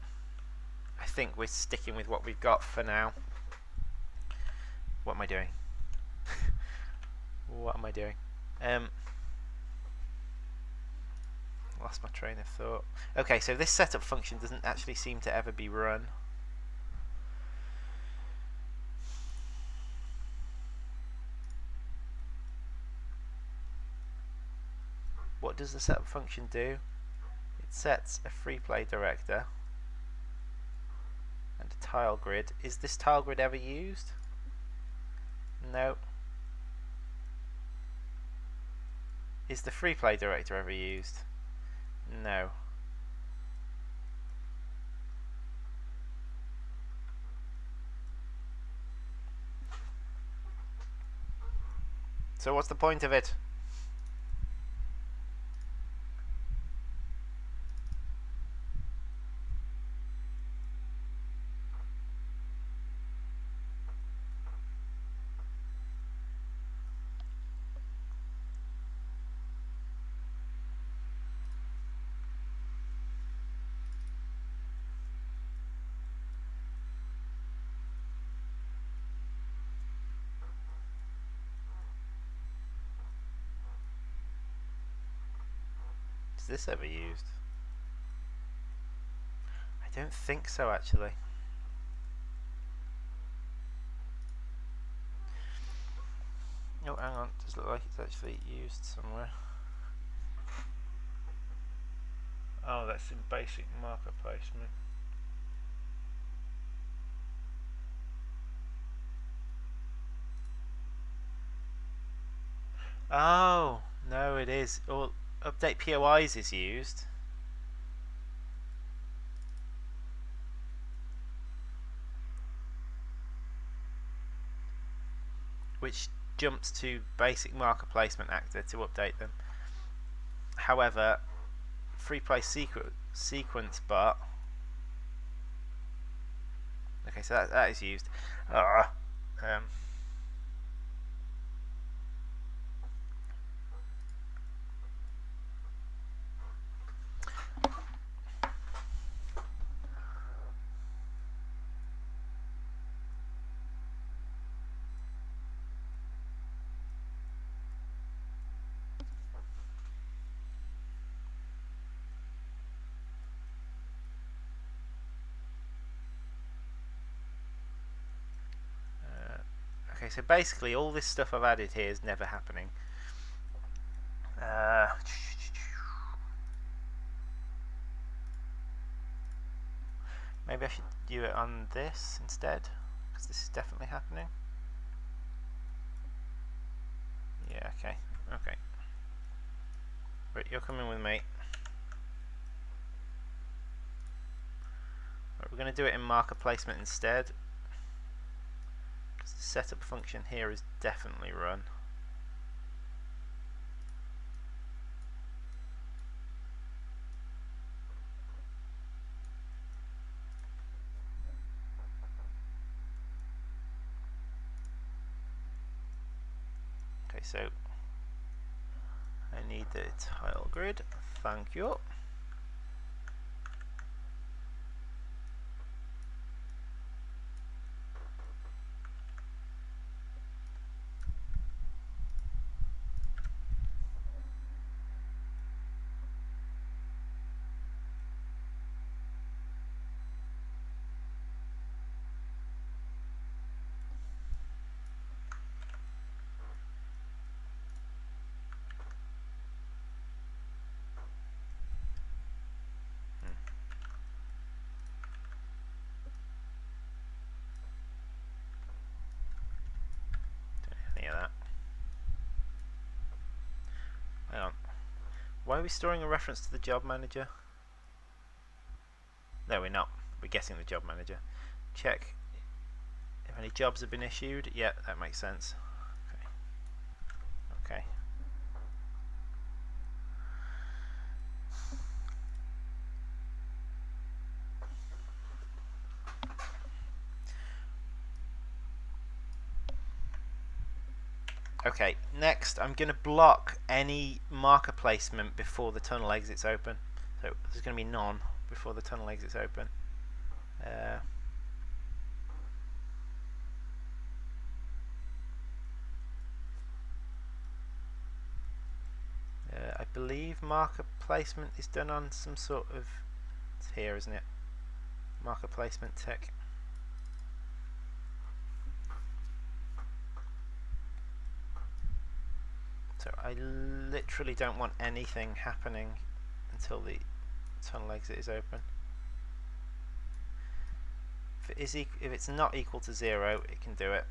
I think we're sticking with what we've got for now. What am I doing? What am I doing? Lost my train of thought. Okay, so this setup function doesn't actually seem to ever be run. What does the setup function do? It sets a freeplay director and a tile grid. Is this tile grid ever used? No. Is the freeplay director ever used? No. So what's the point of it? Is this ever used? I don't think so, actually. Does look like it's actually used somewhere. Oh, that's in basic marker placement. Oh, no, it is. Or update POIs is used. Which jumps to basic marker placement actor to update them. However, freeplay sequence bar. Okay, so that is used. Um, okay, so basically all this stuff I've added here is never happening. Maybe I should do it on this instead, because this is definitely happening. Yeah, okay. Right, you're coming with me. Right, we're going to do it in marker placement instead, because the setup function here is definitely run. Okay, so I need the tile grid. Thank you. Any of that. Hang on. Why are we storing a reference to the job manager? No, we're not. We're getting the job manager. Check if any jobs have been issued. Yeah, that makes sense. Okay. Okay, next I'm going to block any marker placement before the tunnel exits open. So there's going to be none before the tunnel exits open. I believe marker placement is done on some sort of... It's here, isn't it? Marker placement tech. So I literally don't want anything happening until the tunnel exit is open. If it's not equal to 0, it can do it.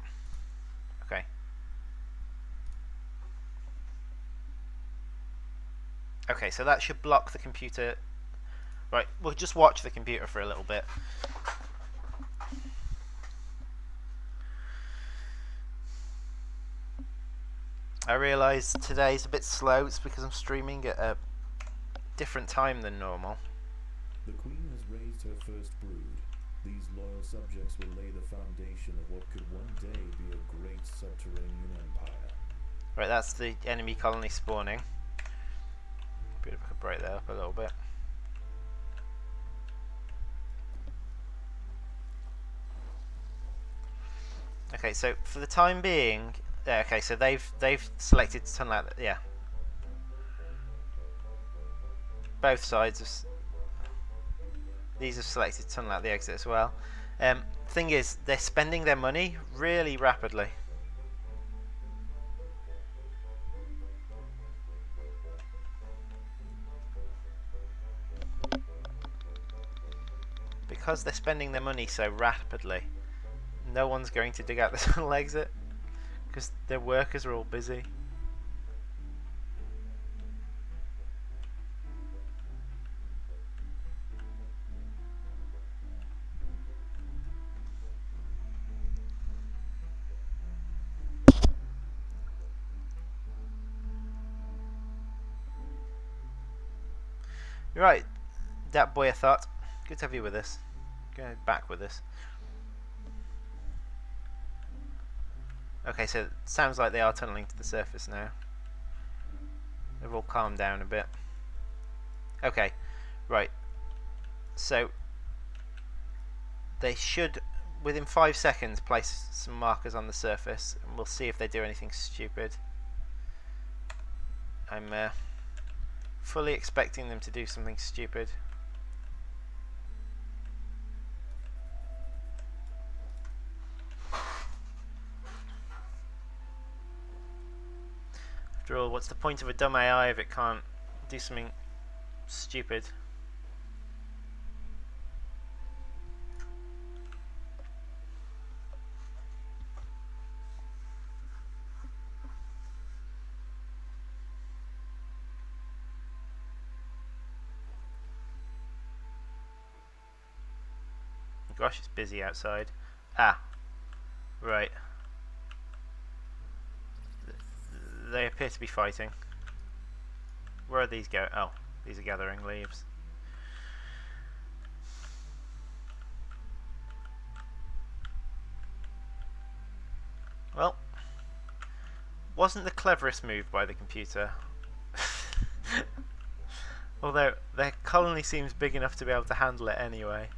Okay. Okay, so that should block the computer. Right, we'll just watch the computer for a little bit. I realise today's a bit slow. It's because I'm streaming at a different time than normal. The Queen has raised her first brood. These loyal subjects will lay the foundation of what could one day be a great subterranean empire. Right, that's the enemy colony spawning. Maybe if I could break that up a little bit. Okay, so for the time being, okay, so they've selected to tunnel out. Yeah, both sides of these have selected to tunnel out the exit as well. Thing is, they're spending their money really rapidly. because they're spending their money so rapidly, no one's going to dig out this little exit because their workers are all busy. Right, that boy I thought. Good to have you with us. Go back with us. Okay, so it sounds like they are tunneling to the surface now. They've all calmed down a bit. Okay, right. So they should, within 5 seconds, place some markers on the surface, and we'll see if they do anything stupid. I'm fully expecting them to do something stupid. After all, what's the point of a dumb AI if it can't do something stupid? Gosh, it's busy outside. Ah, right. They appear to be fighting. Where are these go? Oh, these are gathering leaves. Well, wasn't the cleverest move by the computer. Although their colony seems big enough to be able to handle it anyway.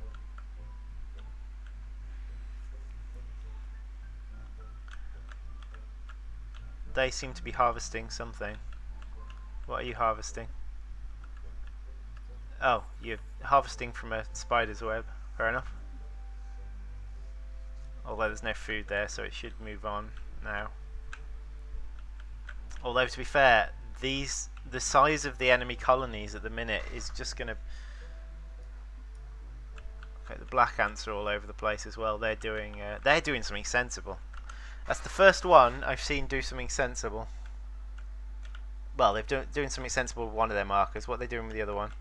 They seem to be harvesting something. What are you harvesting? Oh, you're harvesting from a spider's web. Fair enough. Although there's no food there, so it should move on now. Although, to be fair, the size of the enemy colonies at the minute is just going to... Okay, the black ants are all over the place as well. They're doing something sensible. That's the first one I've seen do something sensible. Well, they're doing something sensible with one of their markers. What are they doing with the other one?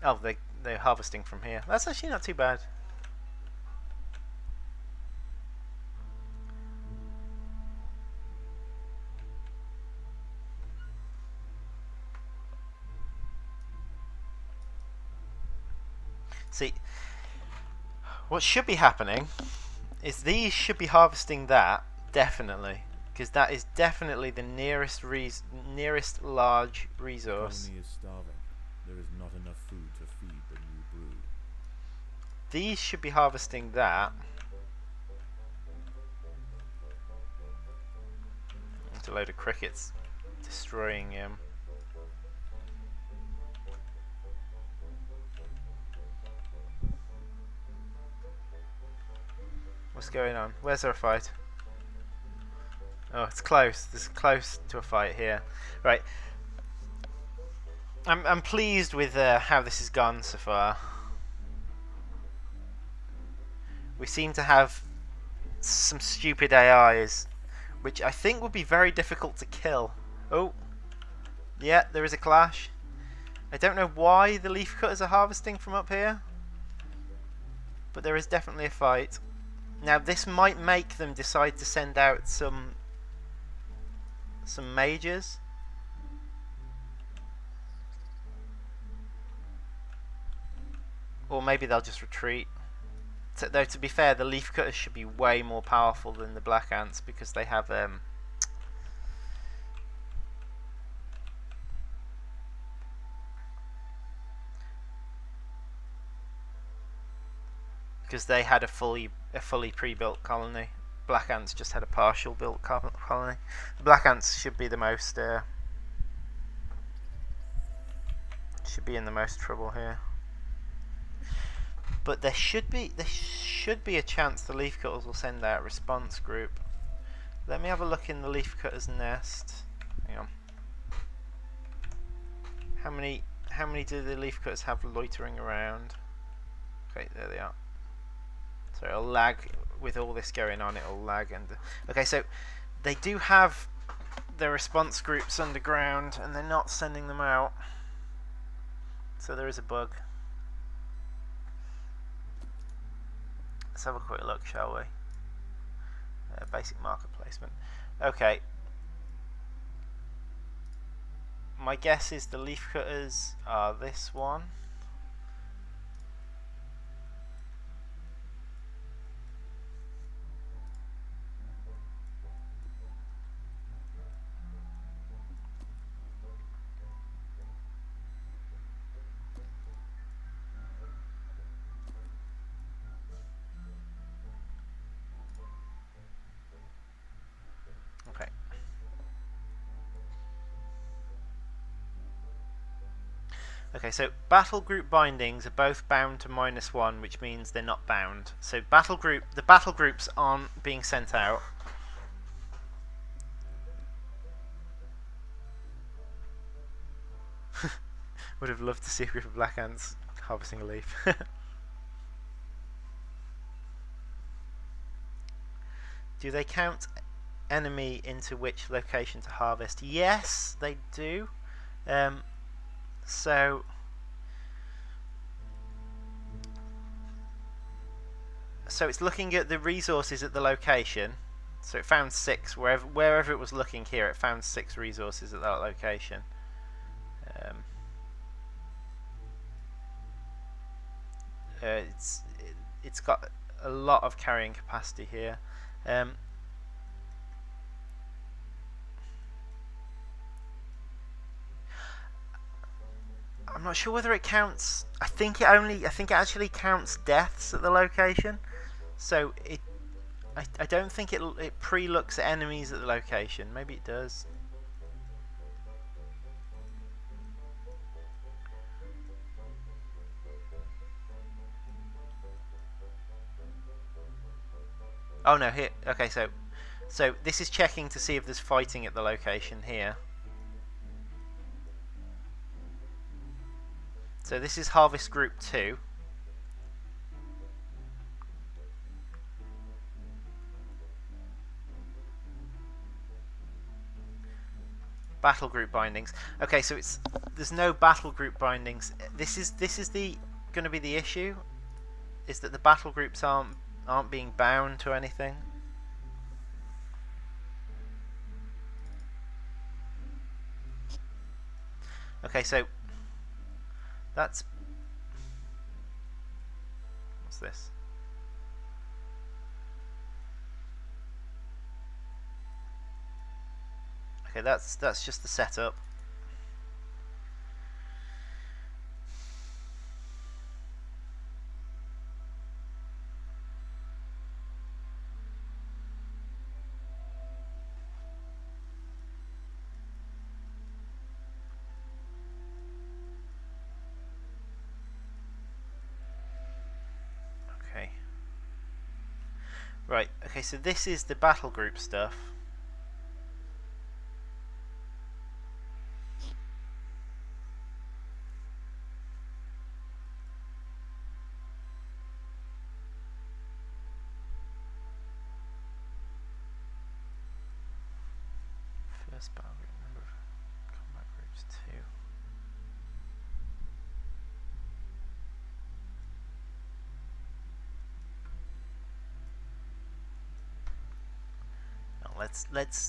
Oh, they're harvesting from here. That's actually not too bad. See, what should be happening is these should be harvesting that, definitely, because that is definitely the nearest large resource. The colony is starving. There is not enough food to feed the new brood. These should be harvesting that. It's a load of crickets destroying What's going on? Where's there a fight? Oh, it's close. This is close to a fight here. Right. I'm pleased with how this has gone so far. We seem to have some stupid AIs, which I think would be very difficult to kill. Oh, yeah, there is a clash. I don't know why the leaf cutters are harvesting from up here, but there is definitely a fight. Now, this might make them decide to send out some mages. Or maybe they'll just retreat. Though, to be fair, the leaf cutters should be way more powerful than the black ants because they have because they had a fully pre-built colony. Black ants just had a partial built colony. The black ants should be the most should be in the most trouble here. But there should be a chance the leaf cutters will send out a response group. Let me have a look in the leaf cutter's nest. Hang on. How many do the leaf cutters have loitering around? Okay, So it'll lag with all this going on. It'll lag and okay. So they do have their response groups underground, and they're not sending them out. So there is a bug. Let's have a quick look, shall we? Basic marker placement. Okay. My guess is the leaf cutters are this one. Okay. Okay, so battle group bindings are both bound to -1, which means they're not bound. So the battle groups aren't being sent out. Would have loved to see a group of black ants harvesting a leaf. Do they count enemy into which location to harvest? Yes, they do. So it's looking at the resources at the location. So it found 6 wherever it was looking here. It found 6 resources at that location. It's got a lot of carrying capacity here. I'm not sure whether it counts. I think it actually counts deaths at the location. So I don't think it pre-looks at enemies at the location. Maybe it does. Oh no, here. Okay, so this is checking to see if there's fighting at the location here. So this is Harvest Group 2. Battle group bindings. Okay, so there's no battle group bindings. This is going to be the issue, is that the battle groups aren't being bound to anything. Okay, so that's what's this? Okay, that's just the setup. Okay. Right, okay, so this is the battle group stuff. First battle group, number of combat groups 2.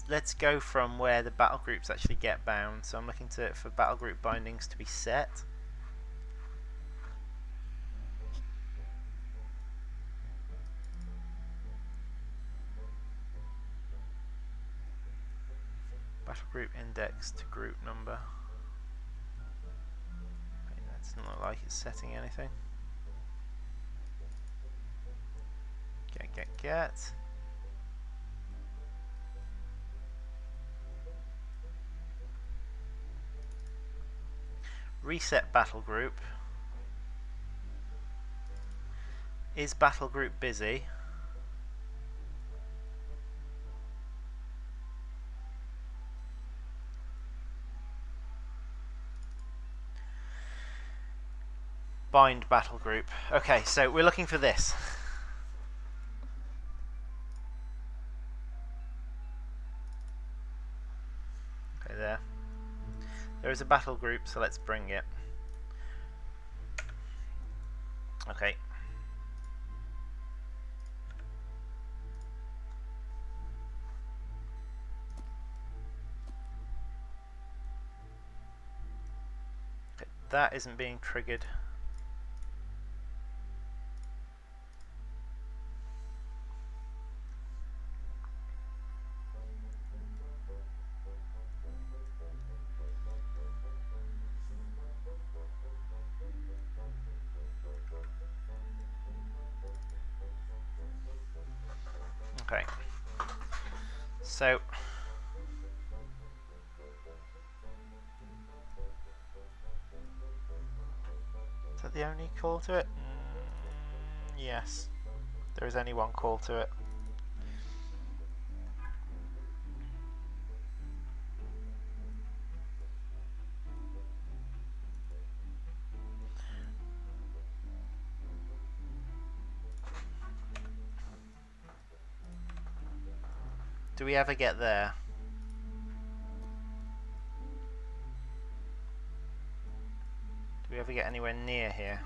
Let's go from where the battle groups actually get bound. So I'm looking for battle group bindings to be set. Battle group index to group number. Okay, that doesn't look like it's setting anything. Get. Reset battle group. Is battle group busy? Bind battle group. Okay, so we're looking for this. There is a battle group, so let's bring it. Okay. Okay, that isn't being triggered. Okay. So is that the only call to it? Yes. There is only one call to it. Do we ever get there? Do we ever get anywhere near here?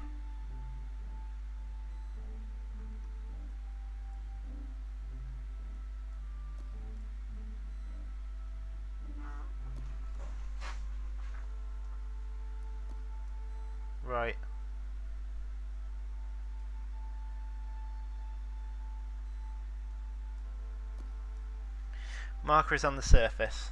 Right. Marker is on the surface.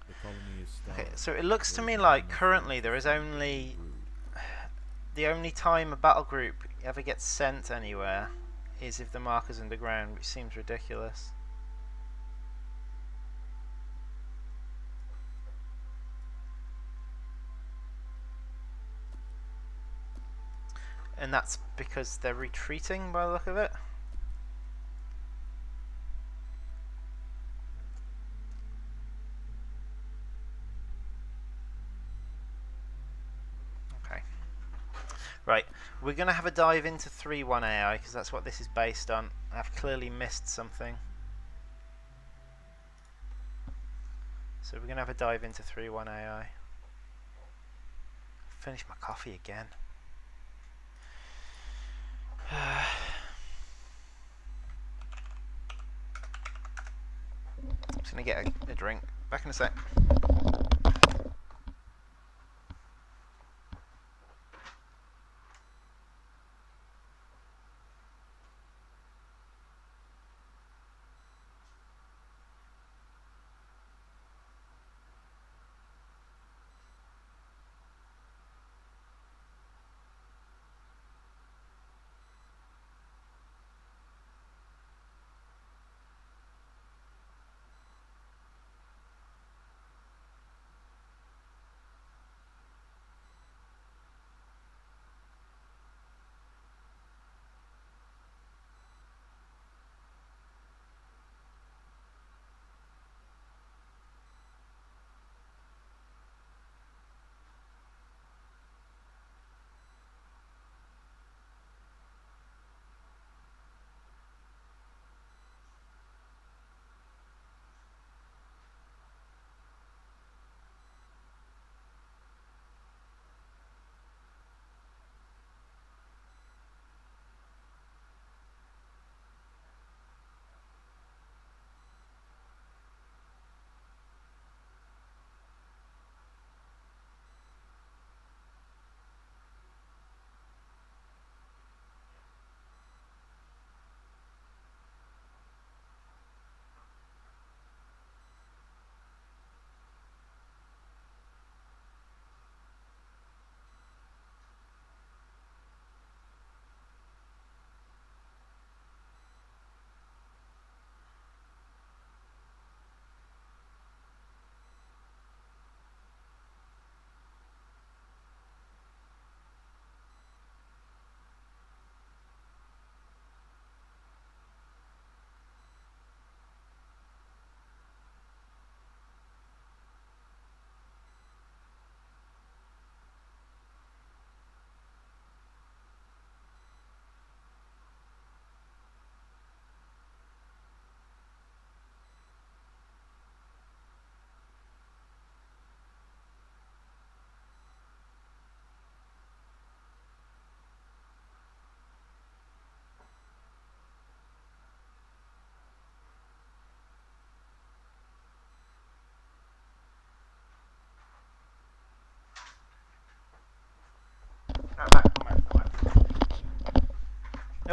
The colony is Okay, starved. so it looks to There me is like not enough currently food there for is the only brood. the only time a battle group ever gets sent anywhere is if the marker's underground, which seems ridiculous. And that's because they're retreating by the look of it. Okay. Right, we're going to have a dive into 3-1 AI because that's what this is based on. I've clearly missed something. So we're going to have a dive into 3-1 AI. Finish my coffee again. Just going to get a drink. Back in a sec.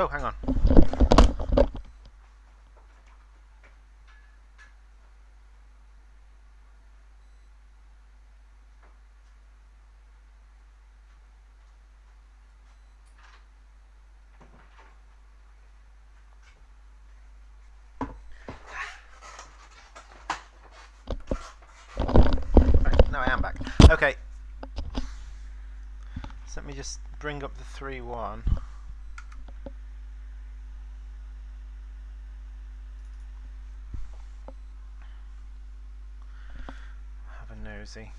Oh, hang on. Right, no, I am back. Okay. So let me just bring up the 3-1. Have a nosy.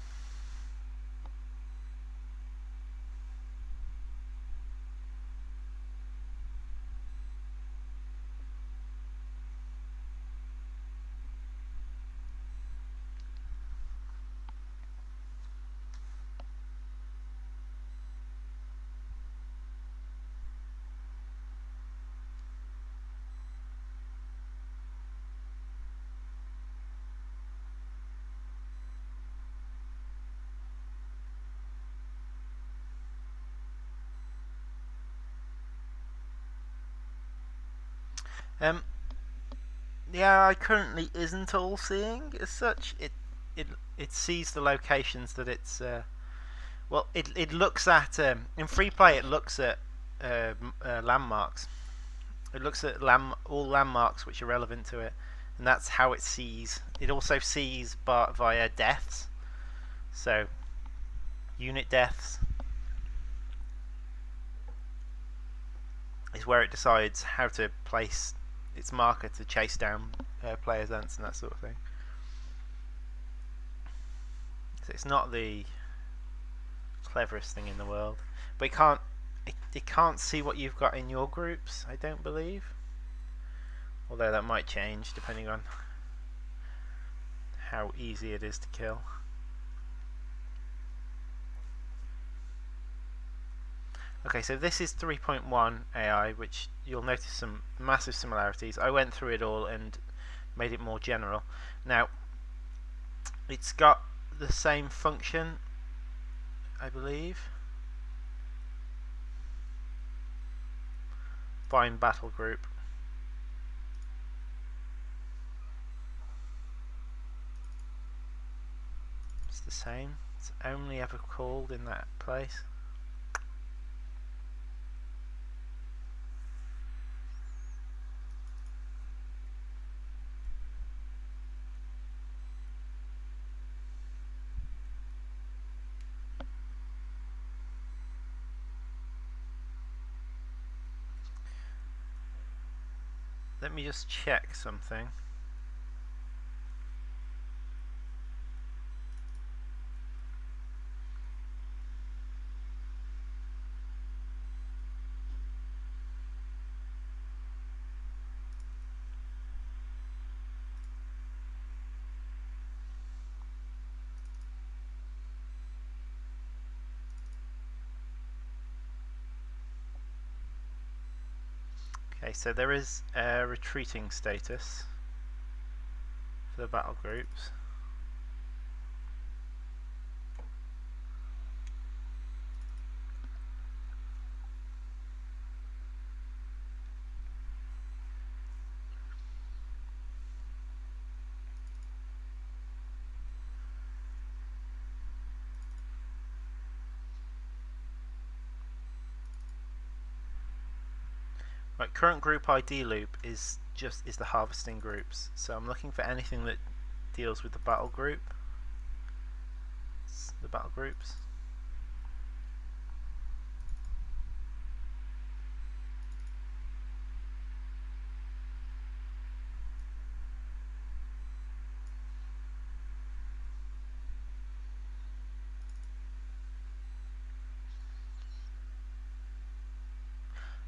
Um, yeah, I currently isn't all-seeing as such. It it sees the locations that it's well, it looks at in free play. It looks at landmarks. It looks at all landmarks which are relevant to it, and that's how it sees. It also sees via deaths, so unit deaths is where it decides how to place its marker to chase down players' ants and that sort of thing. So it's not the cleverest thing in the world, but it can't see what you've got in your groups, I don't believe. Although that might change depending on how easy it is to kill. Okay, so this is 3.1 AI, which you'll notice some massive similarities. I went through it all and made it more general. Now, it's got the same function, I believe. Find battle group. It's the same. It's only ever called in that place. Let me just check something. Okay, so there is a retreating status for the battle groups. Right, current group ID loop is the harvesting groups. So I'm looking for anything that deals with the battle group. The battle groups.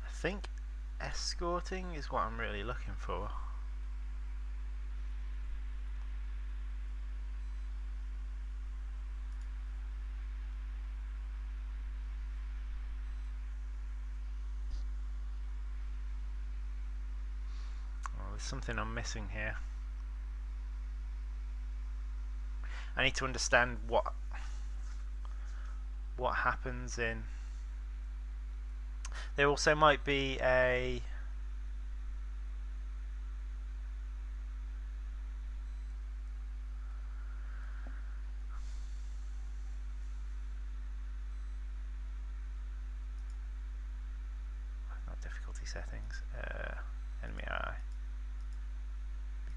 I think escorting is what I'm really looking for. Oh, there's something I'm missing here. I need to understand what happens in. There also might be a... not difficulty settings. Enemy eye.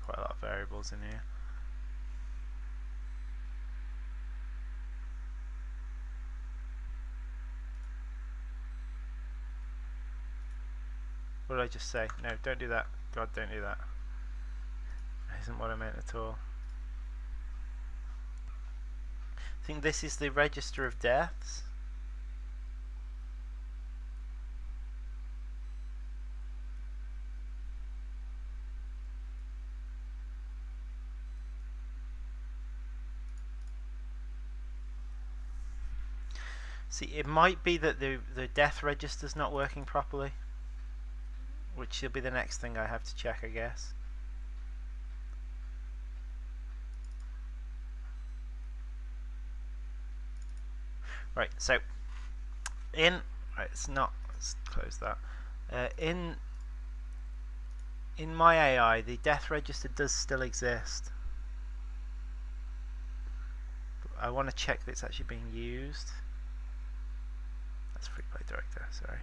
Quite a lot of variables in here. What did I just say? No, don't do that. God, don't do that. That isn't what I meant at all. I think this is the register of deaths. See, it might be that the death register's not working properly, which will be the next thing I have to check, I guess. Right, so in let's close that. In my AI, the death register does still exist. I want to check that it's actually being used. That's freeplay director, sorry.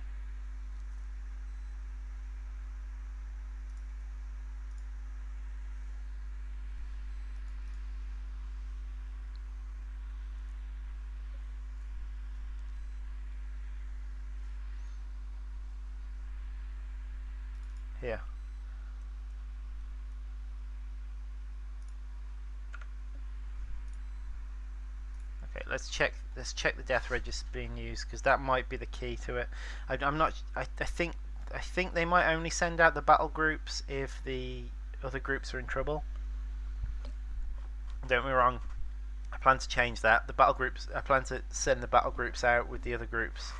Here. Okay, let's check the death register being used, because that might be the key to it. I'm not. I think they might only send out the battle groups if the other groups are in trouble. Don't get me wrong. I plan to change that. The battle groups. I plan to send the battle groups out with the other groups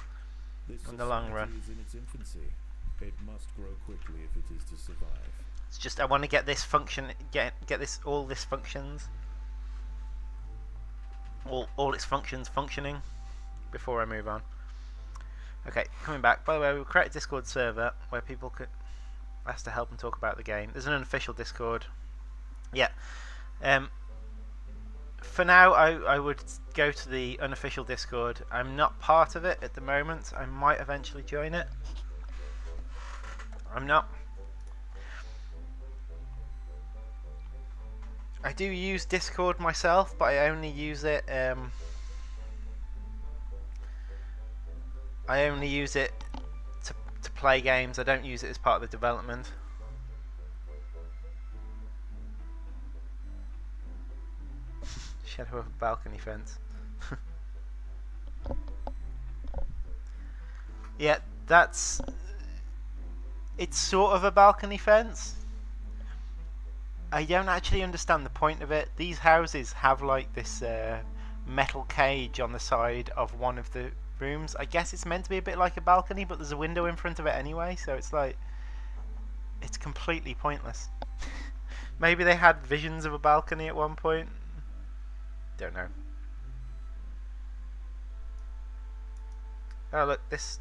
in the long run. This society is in its infancy. It must grow quickly if it is to survive. It's just I want to get this function. Get all this functions. All its functions functioning before I move on. Okay, coming back. By the way, we'll create a Discord server where people could ask to help and talk about the game. There's an unofficial Discord. Yeah. For now, I would go to the unofficial Discord. I'm not part of it at the moment. I might eventually join it. I'm not. I do use Discord myself, but I only use it. I only use it to play games. I don't use it as part of the development. Shadow of a balcony fence. Yeah, it's sort of a balcony fence. I don't actually understand the point of it. These houses have like this metal cage on the side of one of the rooms. I guess it's meant to be a bit like a balcony, but there's a window in front of it anyway, so it's like it's completely pointless. Maybe they had visions of a balcony at one point. Don't know. Oh look, this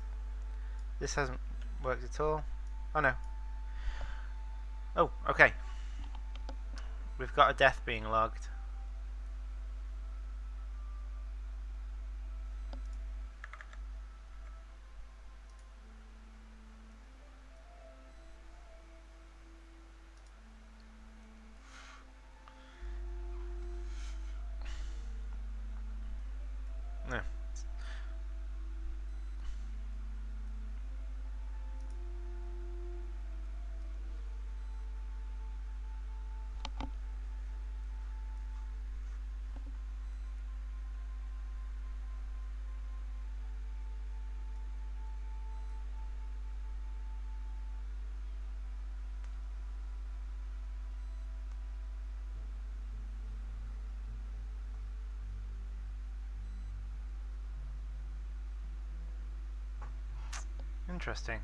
hasn't worked at all. Oh no. Oh, okay. We've got a death being logged. No. Interesting.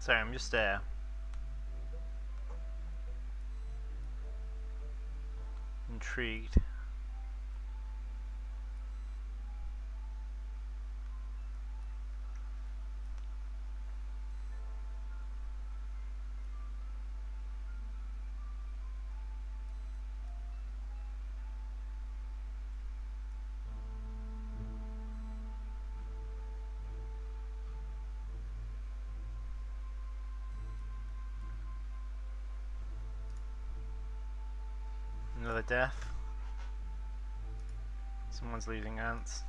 Sorry, I'm just intrigued. Another death. Someone's losing ants.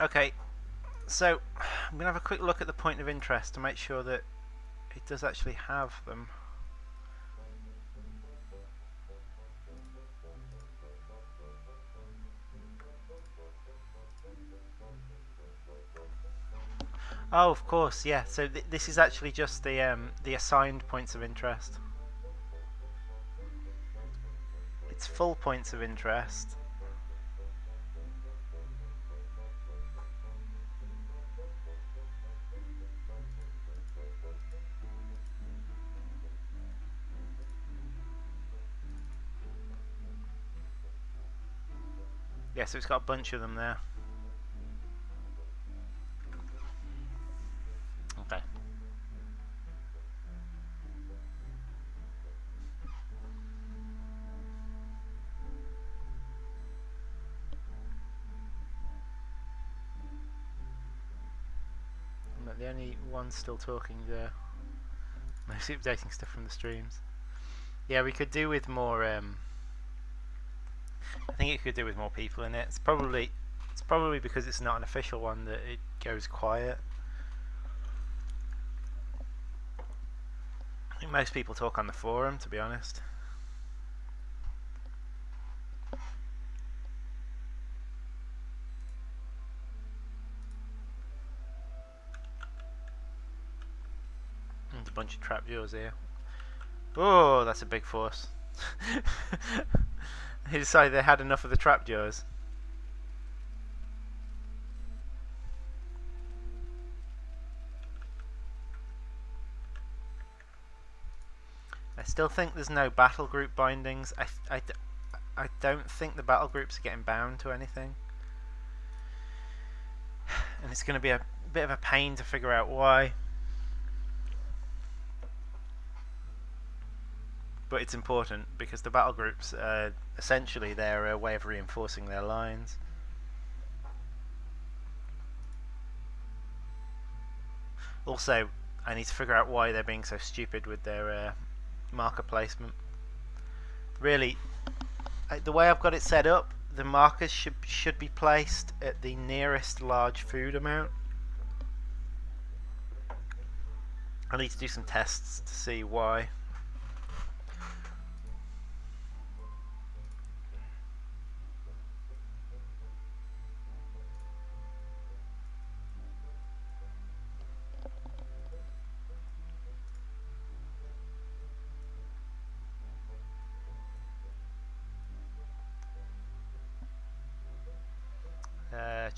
Okay, so I'm going to have a quick look at the point of interest to make sure that it does actually have them. Oh, of course, yeah. So this is actually just the assigned points of interest. It's full points of interest. Yeah, so it's got a bunch of them there. Okay. I'm not the only one still talking there. Mostly updating stuff from the streams. Yeah, we could do with more. I think it could do with more people in it. It's probably because it's not an official one that it goes quiet. I think most people talk on the forum, to be honest. There's a bunch of trapdoors here. Oh, that's a big force. They decided they had enough of the trapdoors. I still think there's no battle group bindings. I don't think the battle groups are getting bound to anything. And it's going to be a bit of a pain to figure out why. But it's important because the battle groups are essentially their way of reinforcing their lines. Also, I need to figure out why they're being so stupid with their marker placement. Really, the way I've got it set up, the markers should be placed at the nearest large food amount. I need to do some tests to see why. Uh,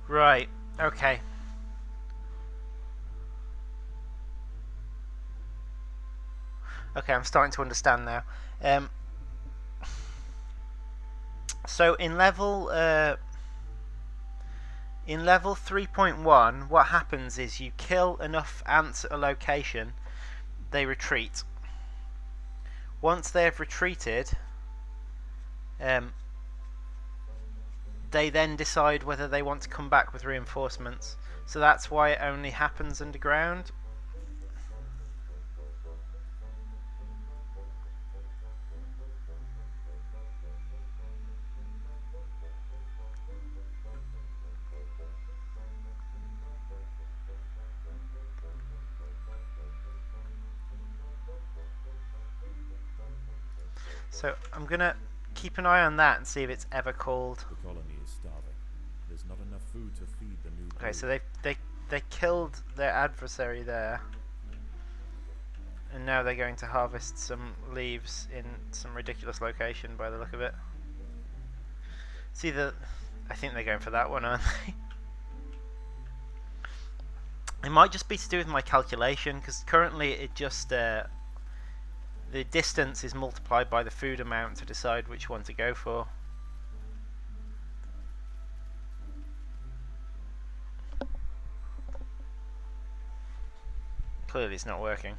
Right, okay. Okay, I'm starting to understand now. So in level 3.1, what happens is you kill enough ants at a location, they retreat. Once they have retreated, they then decide whether they want to come back with reinforcements. So that's why it only happens underground. So I'm gonna keep an eye on that and see if it's ever called. The colony is starving. There's not enough food to feed the new Okay, brood. so they killed their adversary there. And now they're going to harvest some leaves in some ridiculous location by the look of it. See I think they're going for that one, aren't they? It might just be to do with my calculation, because currently it just the distance is multiplied by the food amount to decide which one to go for. Clearly it's not working.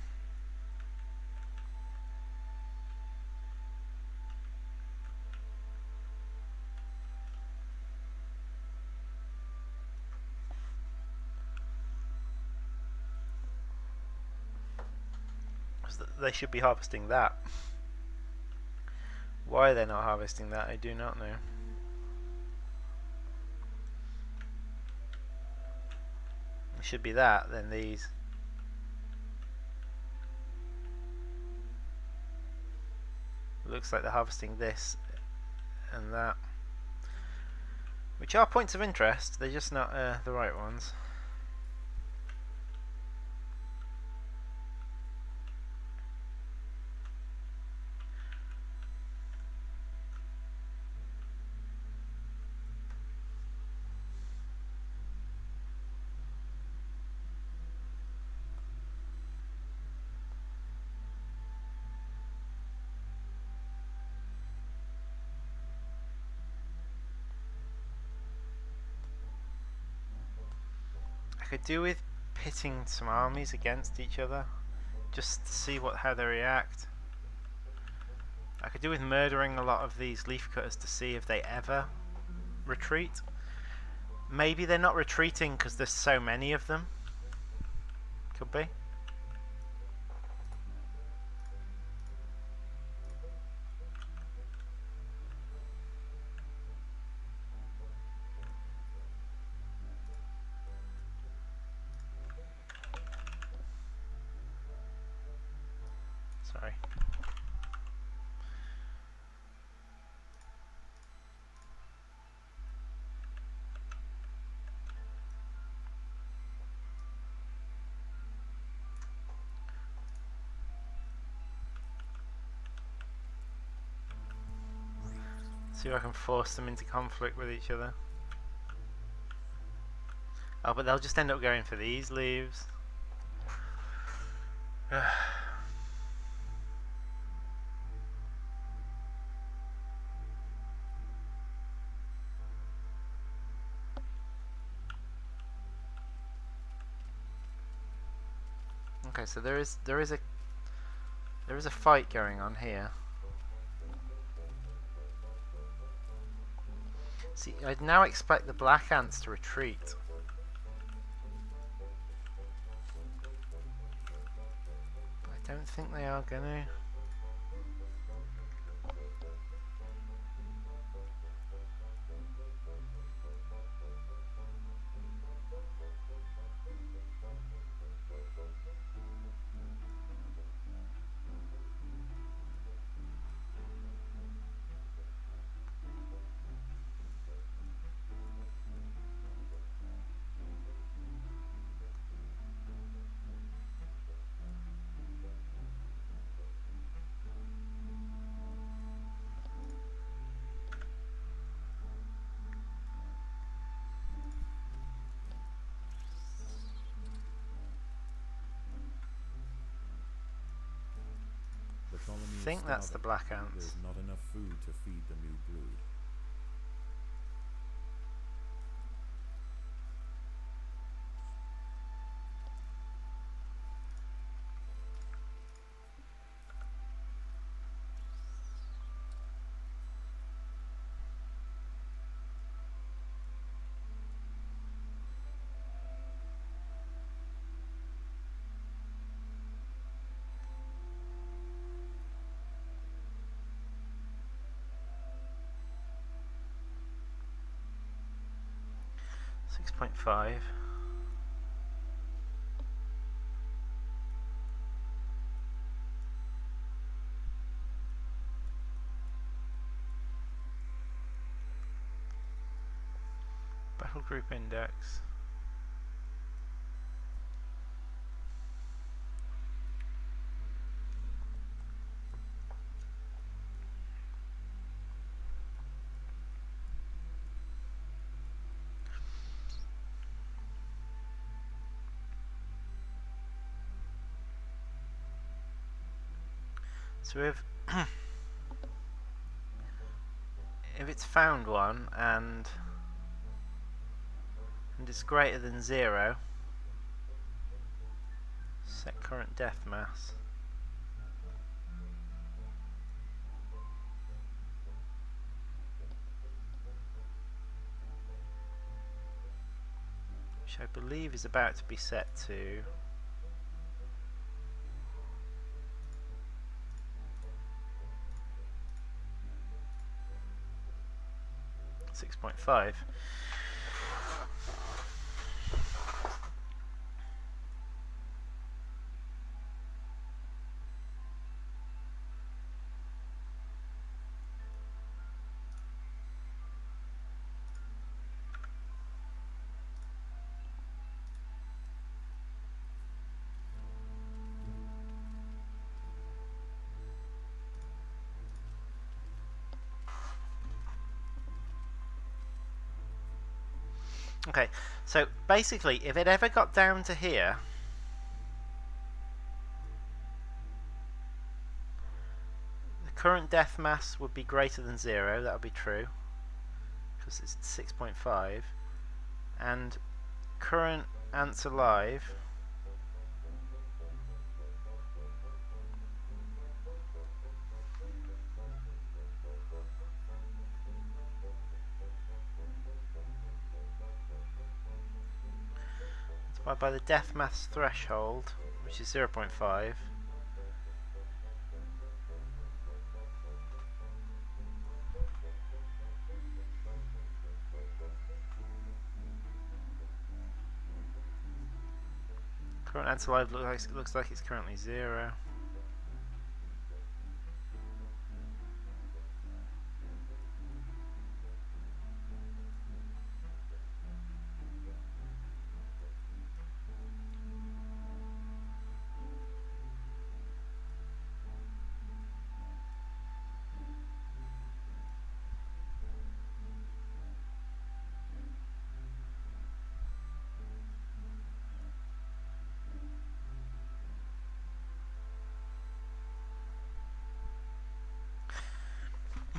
They should be harvesting that. Why they're not harvesting that, I do not know. It should be that, then these. It looks like they're harvesting this and that, which are points of interest. They're just not the right ones. I could do with pitting some armies against each other, just to see how they react. I could do with murdering a lot of these leaf cutters to see if they ever retreat. Maybe they're not retreating because there's so many of them. Could be. Sorry. See if I can force them into conflict with each other. Oh, but they'll just end up going for these leaves. Okay, so there is a fight going on here. See, I'd now expect the black ants to retreat. I don't think they are gonna. I think that's the black ants. There's not enough food to feed the new brood. .5. battle group index. So if it's found one and it's greater than 0, set current death mass. Which I believe is about to be set to 6.5. Okay, so basically, if it ever got down to here, the current death mass would be greater than 0. That would be true, because it's 6.5. And current ants alive divided by the death mass threshold, which is 0.5. Current ants alive looks like it's currently 0.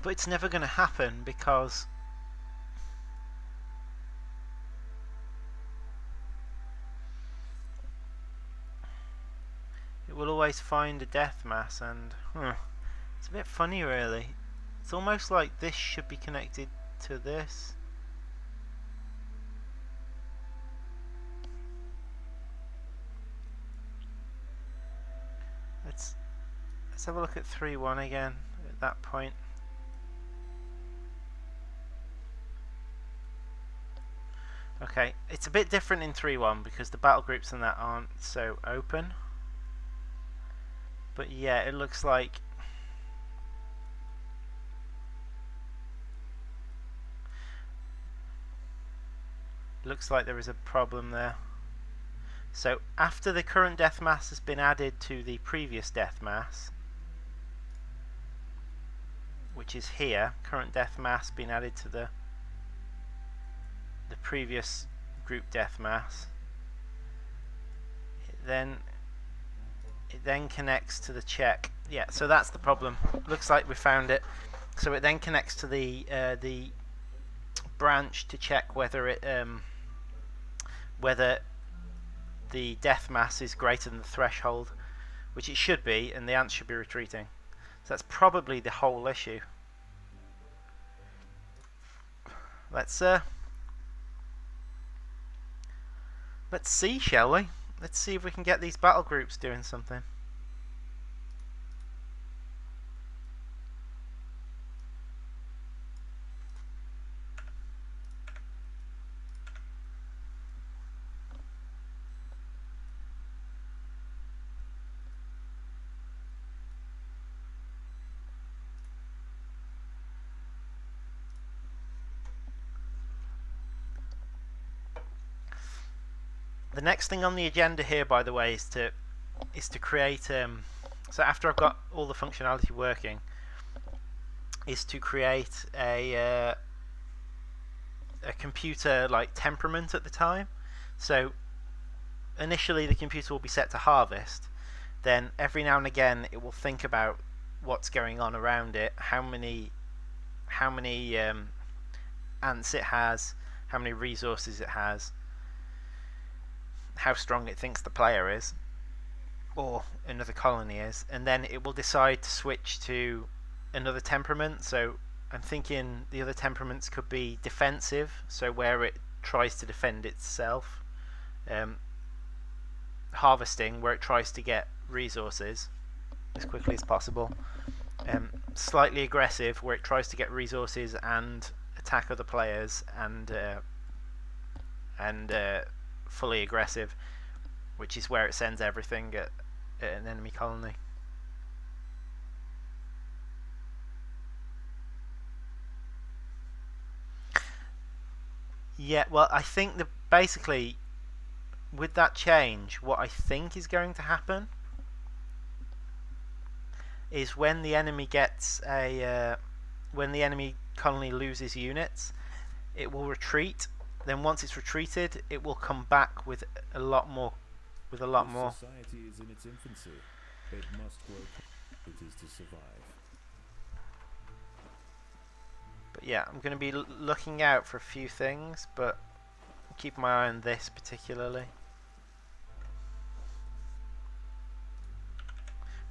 But it's never going to happen because it will always find a death mass, and it's a bit funny really. It's almost like this should be connected to this. Let's have a look at 3.1 again at that point. Okay, it's a bit different in 3.1 because the battle groups and that aren't so open. But yeah, it looks like there is a problem there. So after the current death mass has been added to the previous death mass, which is here, current death mass being added to the previous group death mass, it then connects to the check. Yeah, so that's the problem. Looks like we found it. So it then connects to the branch to check whether the death mass is greater than the threshold, which it should be, and the ants should be retreating. So that's probably the whole issue. Let's see, shall we? Let's see if we can get these battle groups doing something. The next thing on the agenda here, by the way, is to create. So after I've got all the functionality working, is to create a computer like temperament at the time. So initially the computer will be set to harvest. Then every now and again it will think about what's going on around it, how many ants it has, how many resources it has, how strong it thinks the player is, or another colony is, and then it will decide to switch to another temperament. So I'm thinking the other temperaments could be defensive, so where it tries to defend itself, harvesting, where it tries to get resources as quickly as possible, slightly aggressive, where it tries to get resources and attack other players, and fully aggressive, which is where it sends everything at an enemy colony. Yeah, well, I think that basically with that change, what I think is going to happen is when the enemy gets when the enemy colony loses units, it will retreat. Then once it's retreated, it will come back with a lot more. If society is in its infancy, it must grow capabilities to survive. But yeah, I'm going to be looking out for a few things, but keep my eye on this particularly.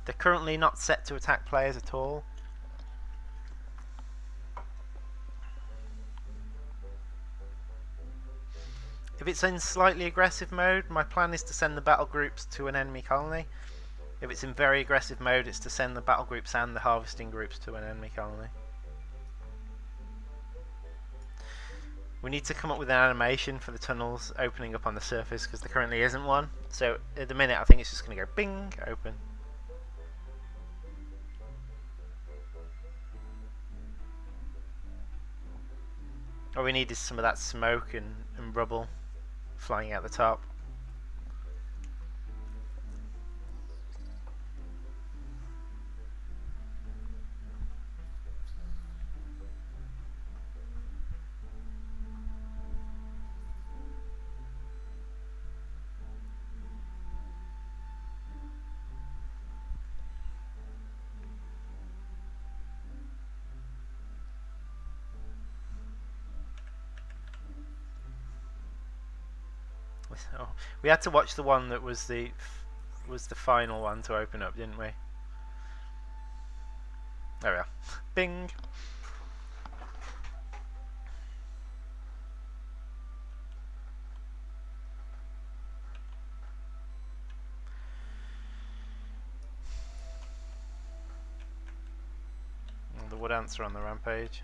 They're currently not set to attack players at all. If it's in slightly aggressive mode, my plan is to send the battle groups to an enemy colony. If it's in very aggressive mode, it's to send the battle groups and the harvesting groups to an enemy colony. We need to come up with an animation for the tunnels opening up on the surface, because there currently isn't one. So at the minute I think it's just going to go bing, open. All we need is some of that smoke and rubble flying out the top. Oh, we had to watch the one that was the final one to open up, didn't we? There we are. Bing. And the wood ants are on the rampage.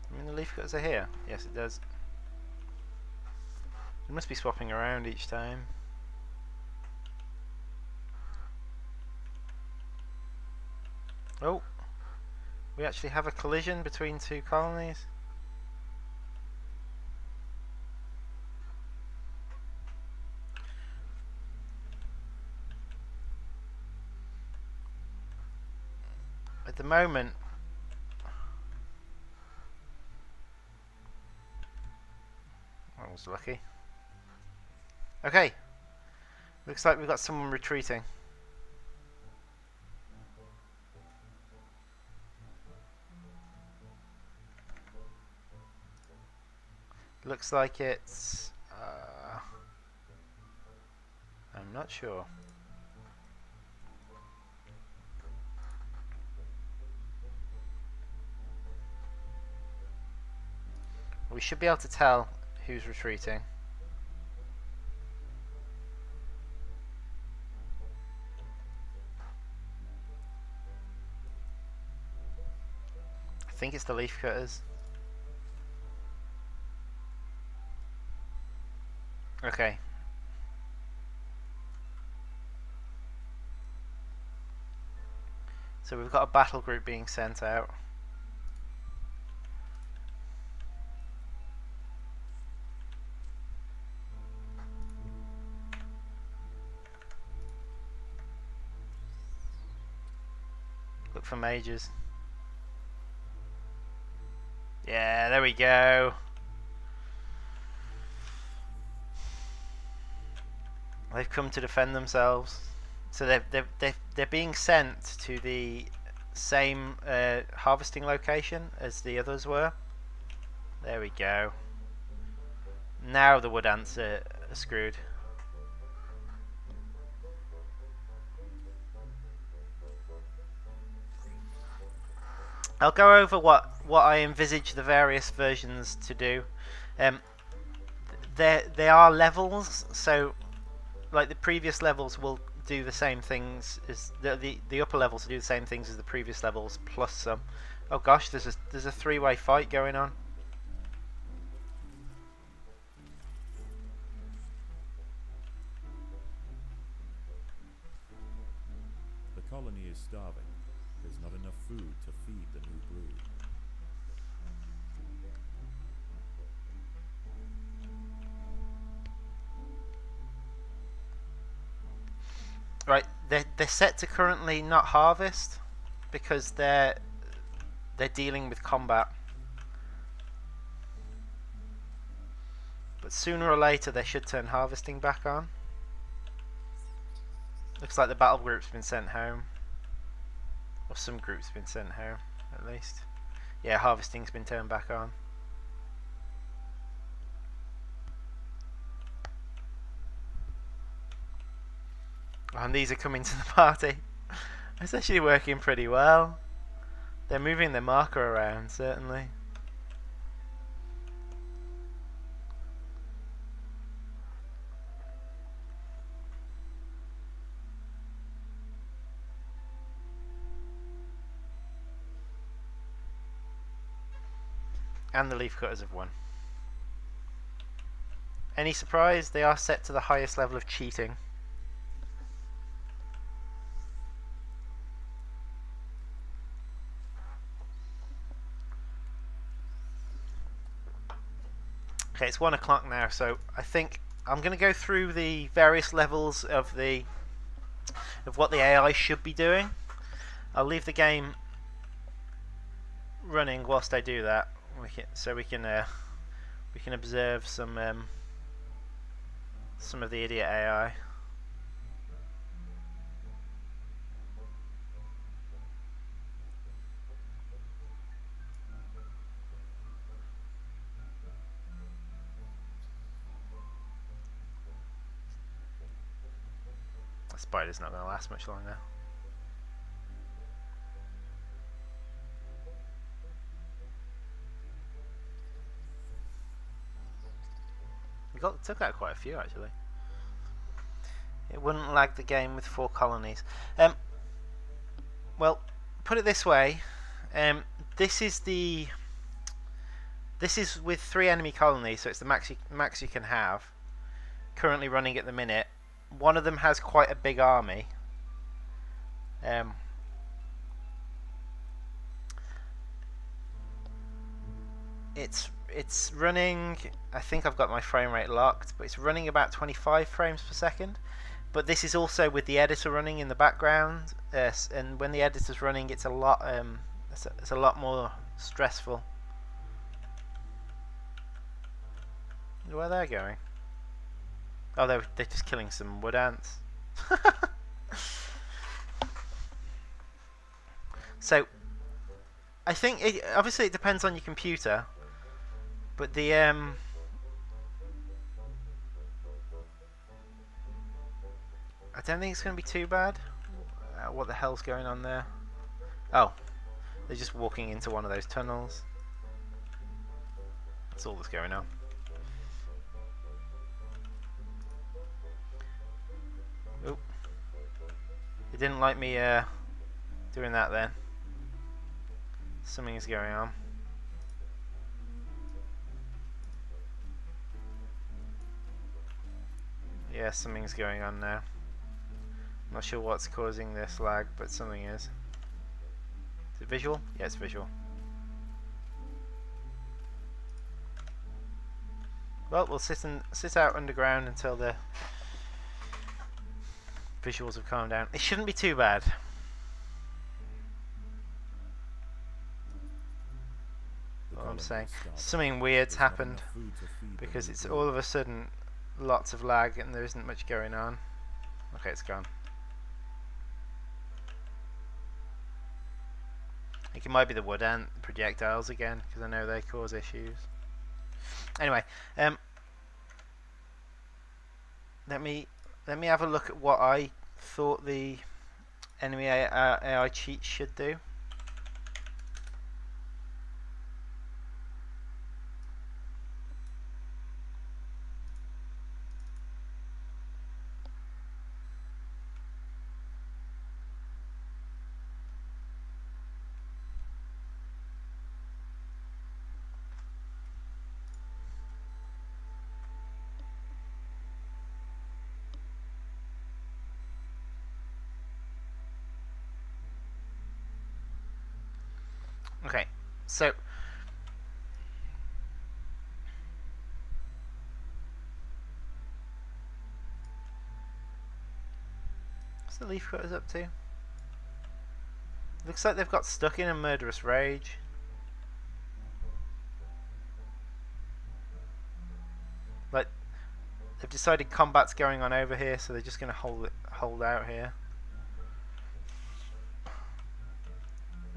I mean, the leaf cutters are here. Yes, it does. It must be swapping around each time. Oh, we actually have a collision between two colonies. At the moment, I was lucky. Okay, looks like we've got someone retreating. Looks like it's... I'm not sure. We should be able to tell who's retreating. I think it's the leaf cutters. Okay. So we've got a battle group being sent out. Look for mages. Yeah, there we go. They've come to defend themselves. So they're being sent to the same harvesting location as the others were. There we go. Now the wood ants are screwed. I'll go over what I envisage the various versions to do. They are levels, so like the previous levels will do the same things as the upper levels will do the same things as the previous levels plus some. Oh gosh, there's a three-way fight going on. The colony is starving. There's not enough food to feed the new brood. Right, they're set to currently not harvest because they're dealing with combat. But sooner or later they should turn harvesting back on. Looks like the battle group's been sent home. Or some group's been sent home, at least. Yeah, harvesting's been turned back on. Oh, and these are coming to the party. It's actually working pretty well. They're moving their marker around, certainly. And the leaf cutters have won. Any surprise? They are set to the highest level of cheating. Okay, it's 1 o'clock now, so I think I'm going to go through the various levels of what the AI should be doing. I'll leave the game running whilst I do that, so we can observe some of the idiot AI. The spider's not going to last much longer. We took out quite a few actually. It wouldn't lag the game with 4 colonies. Well, put it this way. This is with 3 enemy colonies, so it's the max you can have. Currently running at the minute. One of them has quite a big army. It's running. I think I've got my frame rate locked, but it's running about 25 frames per second. But this is also with the editor running in the background, and when the editor's running, it's a lot more stressful. Where they're going? Oh, they're just killing some wood ants. So, I think obviously it depends on your computer, but the I don't think it's going to be too bad. What the hell's going on there? Oh, they're just walking into one of those tunnels. That's all that's going on. Oh, it didn't like me doing that then. Something is going on. Yeah, something's going on now. I'm not sure what's causing this lag, but something is. it visual? Yeah, it's visual. Well, we'll sit out underground until the visuals have calmed down. It shouldn't be too bad. The What I'm colony saying. is starving. Something weird's There's not happened enough food to feed them because and it's grow. all of a sudden lots of lag and there isn't much going on. Okay, it's gone. I think it might be the wood ant projectiles again because I know they cause issues. Anyway, let me have a look at what I thought the enemy AI cheat should do. Okay, so what's the leaf cutters up to? Looks like they've got stuck in a murderous rage. Like they've decided combat's going on over here, so they're just going to hold out here.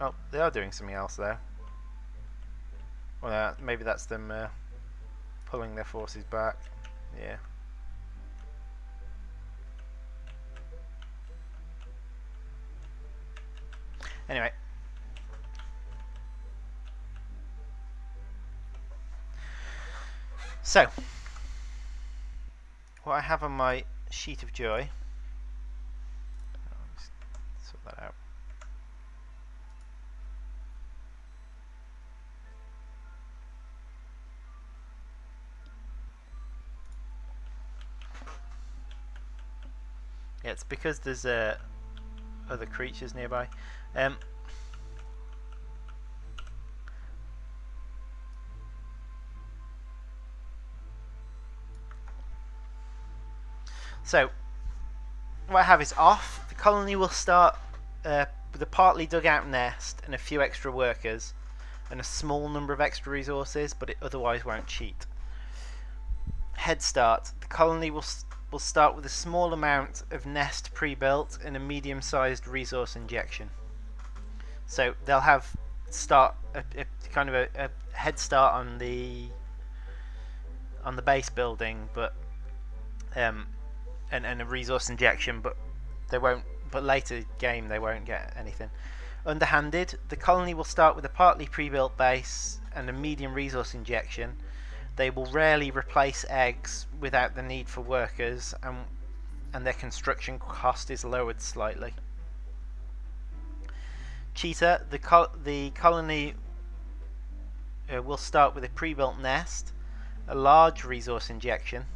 Oh, they are doing something else there. Well, maybe that's them pulling their forces back. Yeah. Anyway. So, what I have on my sheet of joy. I'll just sort that out. Yeah, it's because there's other creatures nearby. So, what I have is off. The colony will start with a partly dug out nest and a few extra workers and a small number of extra resources, but it otherwise won't cheat. Head start. The colony will start with a small amount of nest pre-built and a medium-sized resource injection. So they'll have a kind of a head start on the base building, but and a resource injection, but they won't. But later game they won't get anything. Underhanded, the colony will start with a partly pre-built base and a medium resource injection. They will rarely replace eggs without the need for workers, and their construction cost is lowered slightly. Cheetah, the colony will start with a pre-built nest, a large resource injection.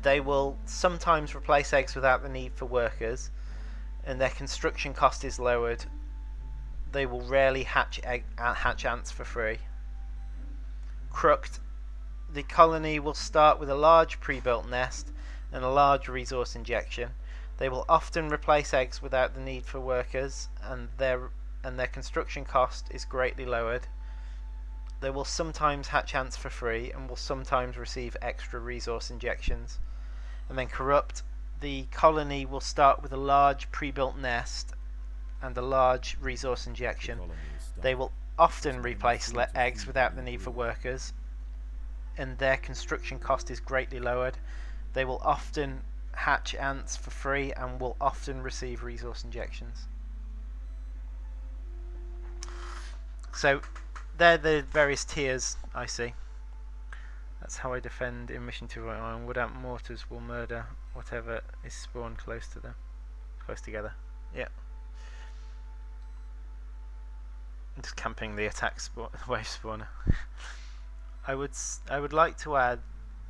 They will sometimes replace eggs without the need for workers, and their construction cost is lowered. They will rarely hatch ants for free. Crooked, the colony will start with a large pre-built nest and a large resource injection. They will often replace eggs without the need for workers, and their construction cost is greatly lowered. They will sometimes hatch ants for free and will sometimes receive extra resource injections. And then corrupt, the colony will start with a large pre-built nest and a large resource injection. They will often replace eggs without the need for workers, and their construction cost is greatly lowered. They will often hatch ants for free and will often receive resource injections. So they're the various tiers I see. That's how I defend in Mission 2.1. Wood ant mortars will murder whatever is spawned close to them. Close together. Yeah. I'm just camping the attack wave spawner. I would like to add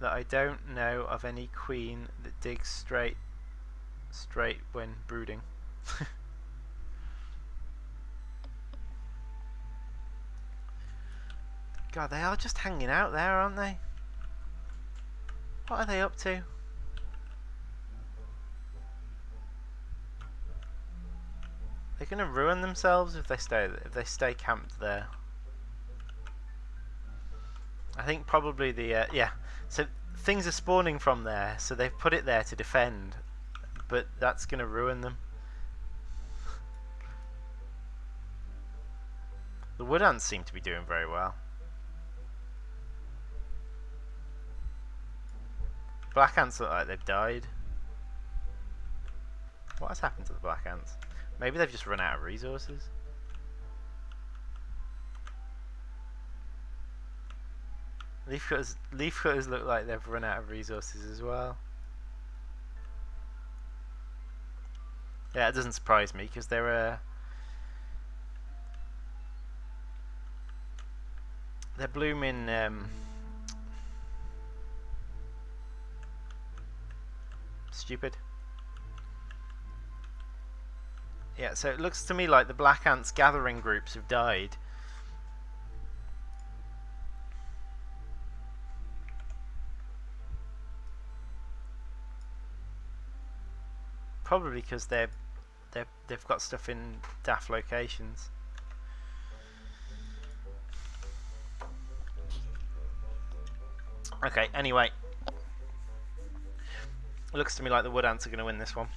that I don't know of any queen that digs straight when brooding. God, they are just hanging out there, aren't they? What are they up to? They're gonna ruin themselves if they stay camped there. I think probably the yeah. So things are spawning from there, so they've put it there to defend, but that's gonna ruin them. The wood ants seem to be doing very well. Black ants look like they've died. What has happened to the black ants? Maybe they've just run out of resources. Leaf cutters look like they've run out of resources as well. Yeah, it doesn't surprise me because they're blooming. Stupid. Yeah, so it looks to me like the black ants gathering groups have died. Probably because they've got stuff in daft locations. Okay, anyway. It looks to me like the wood ants are going to win this one.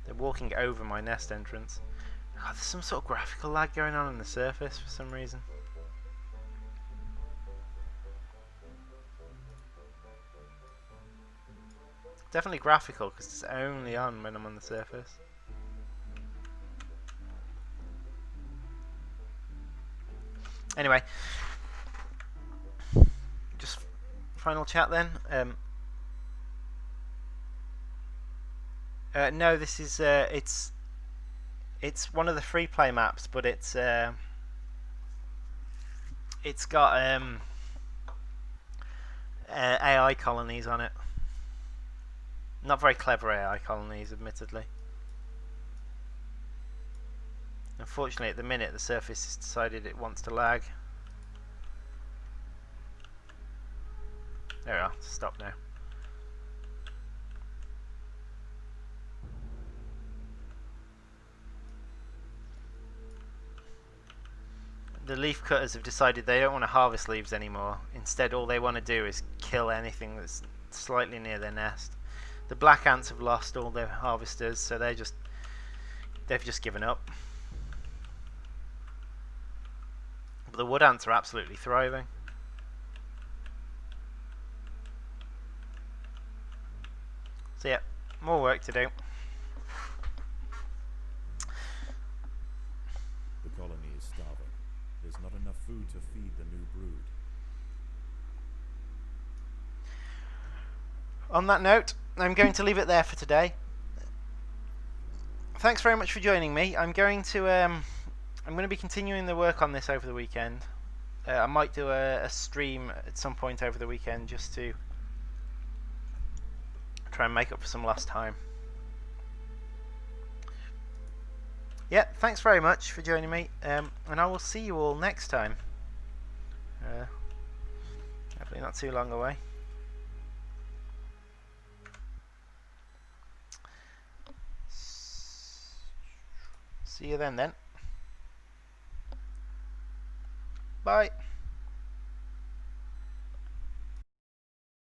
They're walking over my nest entrance. Oh, there's some sort of graphical lag going on the surface for some reason. Definitely graphical because it's only on when I'm on the surface. Anyway, just final chat then. No, this is it's one of the free play maps, but it's got AI colonies on it. Not very clever AI colonies, admittedly. Unfortunately, at the minute, the surface has decided it wants to lag. There we are. Stop now. The leaf cutters have decided they don't want to harvest leaves anymore. Instead, all they want to do is kill anything that's slightly near their nest. The black ants have lost all their harvesters, so they've just given up. But the wood ants are absolutely thriving. So yeah, more work to do. The colony is starving. There's not enough food to feed the new brood. On that note, I'm going to leave it there for today. Thanks very much for joining me. I'm going to be continuing the work on this over the weekend. I might do a stream at some point over the weekend just to try and make up for some lost time. Yeah, thanks very much for joining me, and I will see you all next time. Hopefully not too long away. See you then. Bye.